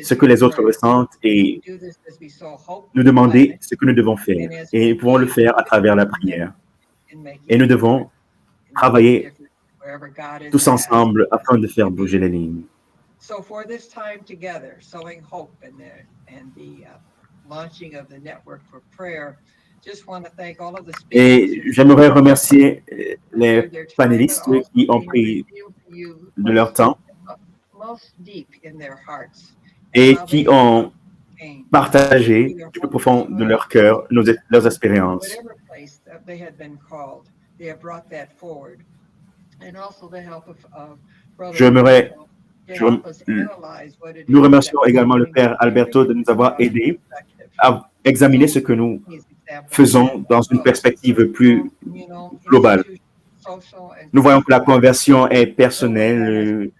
ce que les autres ressentent et nous demander ce que nous devons faire. Et nous pouvons le faire à travers la prière. Et nous devons travailler tous ensemble afin de faire bouger les lignes. So for this time together, sowing hope and the launching of the network for prayer, just want to thank all of the speakers. Et j'aimerais remercier les panélistes qui ont pris de leur temps Most deep in their hearts. et qui ont partagé du plus profond de leur cœur leurs expériences. Whatever place that they had been called, they have brought that forward. And also the help of J'aimerais Nous remercions également le Père Alberto de nous avoir aidés à examiner ce que nous faisons dans une perspective plus globale. Nous voyons que la conversion est personnelle,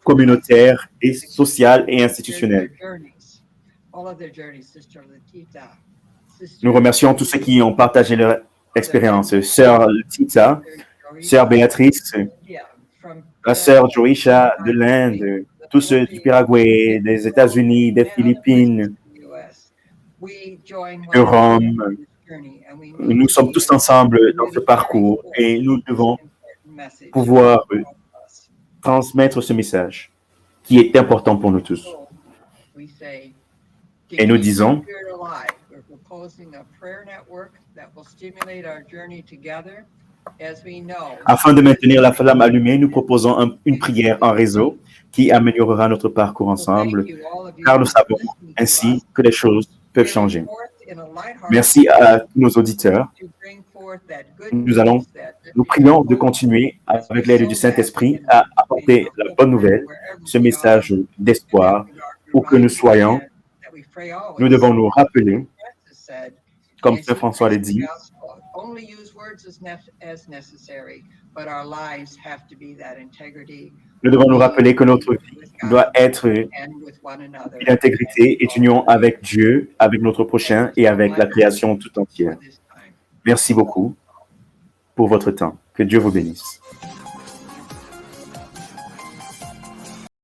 communautaire, et sociale et institutionnelle. Nous remercions tous ceux qui ont partagé leur expérience. Sœur Tita, Sœur Béatrice, la sœur Joisha de l'Inde, tous ceux du Paraguay, des États-Unis, des Philippines, de Rome. Nous sommes tous ensemble dans ce parcours et nous devons pouvoir transmettre ce message qui est important pour nous tous. Et nous disons, afin de maintenir la flamme allumée, nous proposons une prière en réseau qui améliorera notre parcours ensemble, car nous savons ainsi que les choses peuvent changer. Merci à nos auditeurs. Nous prions de continuer, avec l'aide du Saint-Esprit, à apporter la bonne nouvelle, ce message d'espoir, où que nous soyons. Nous devons nous rappeler, comme Saint François l'a dit, words as necessary, but our lives have to be that integrity Nous devons nous rappeler que notre vie with God doit être une and with one another. intégrité et union avec Dieu, avec notre prochain et avec la création tout entière. For this time. Merci beaucoup pour votre temps. Que Dieu vous bénisse.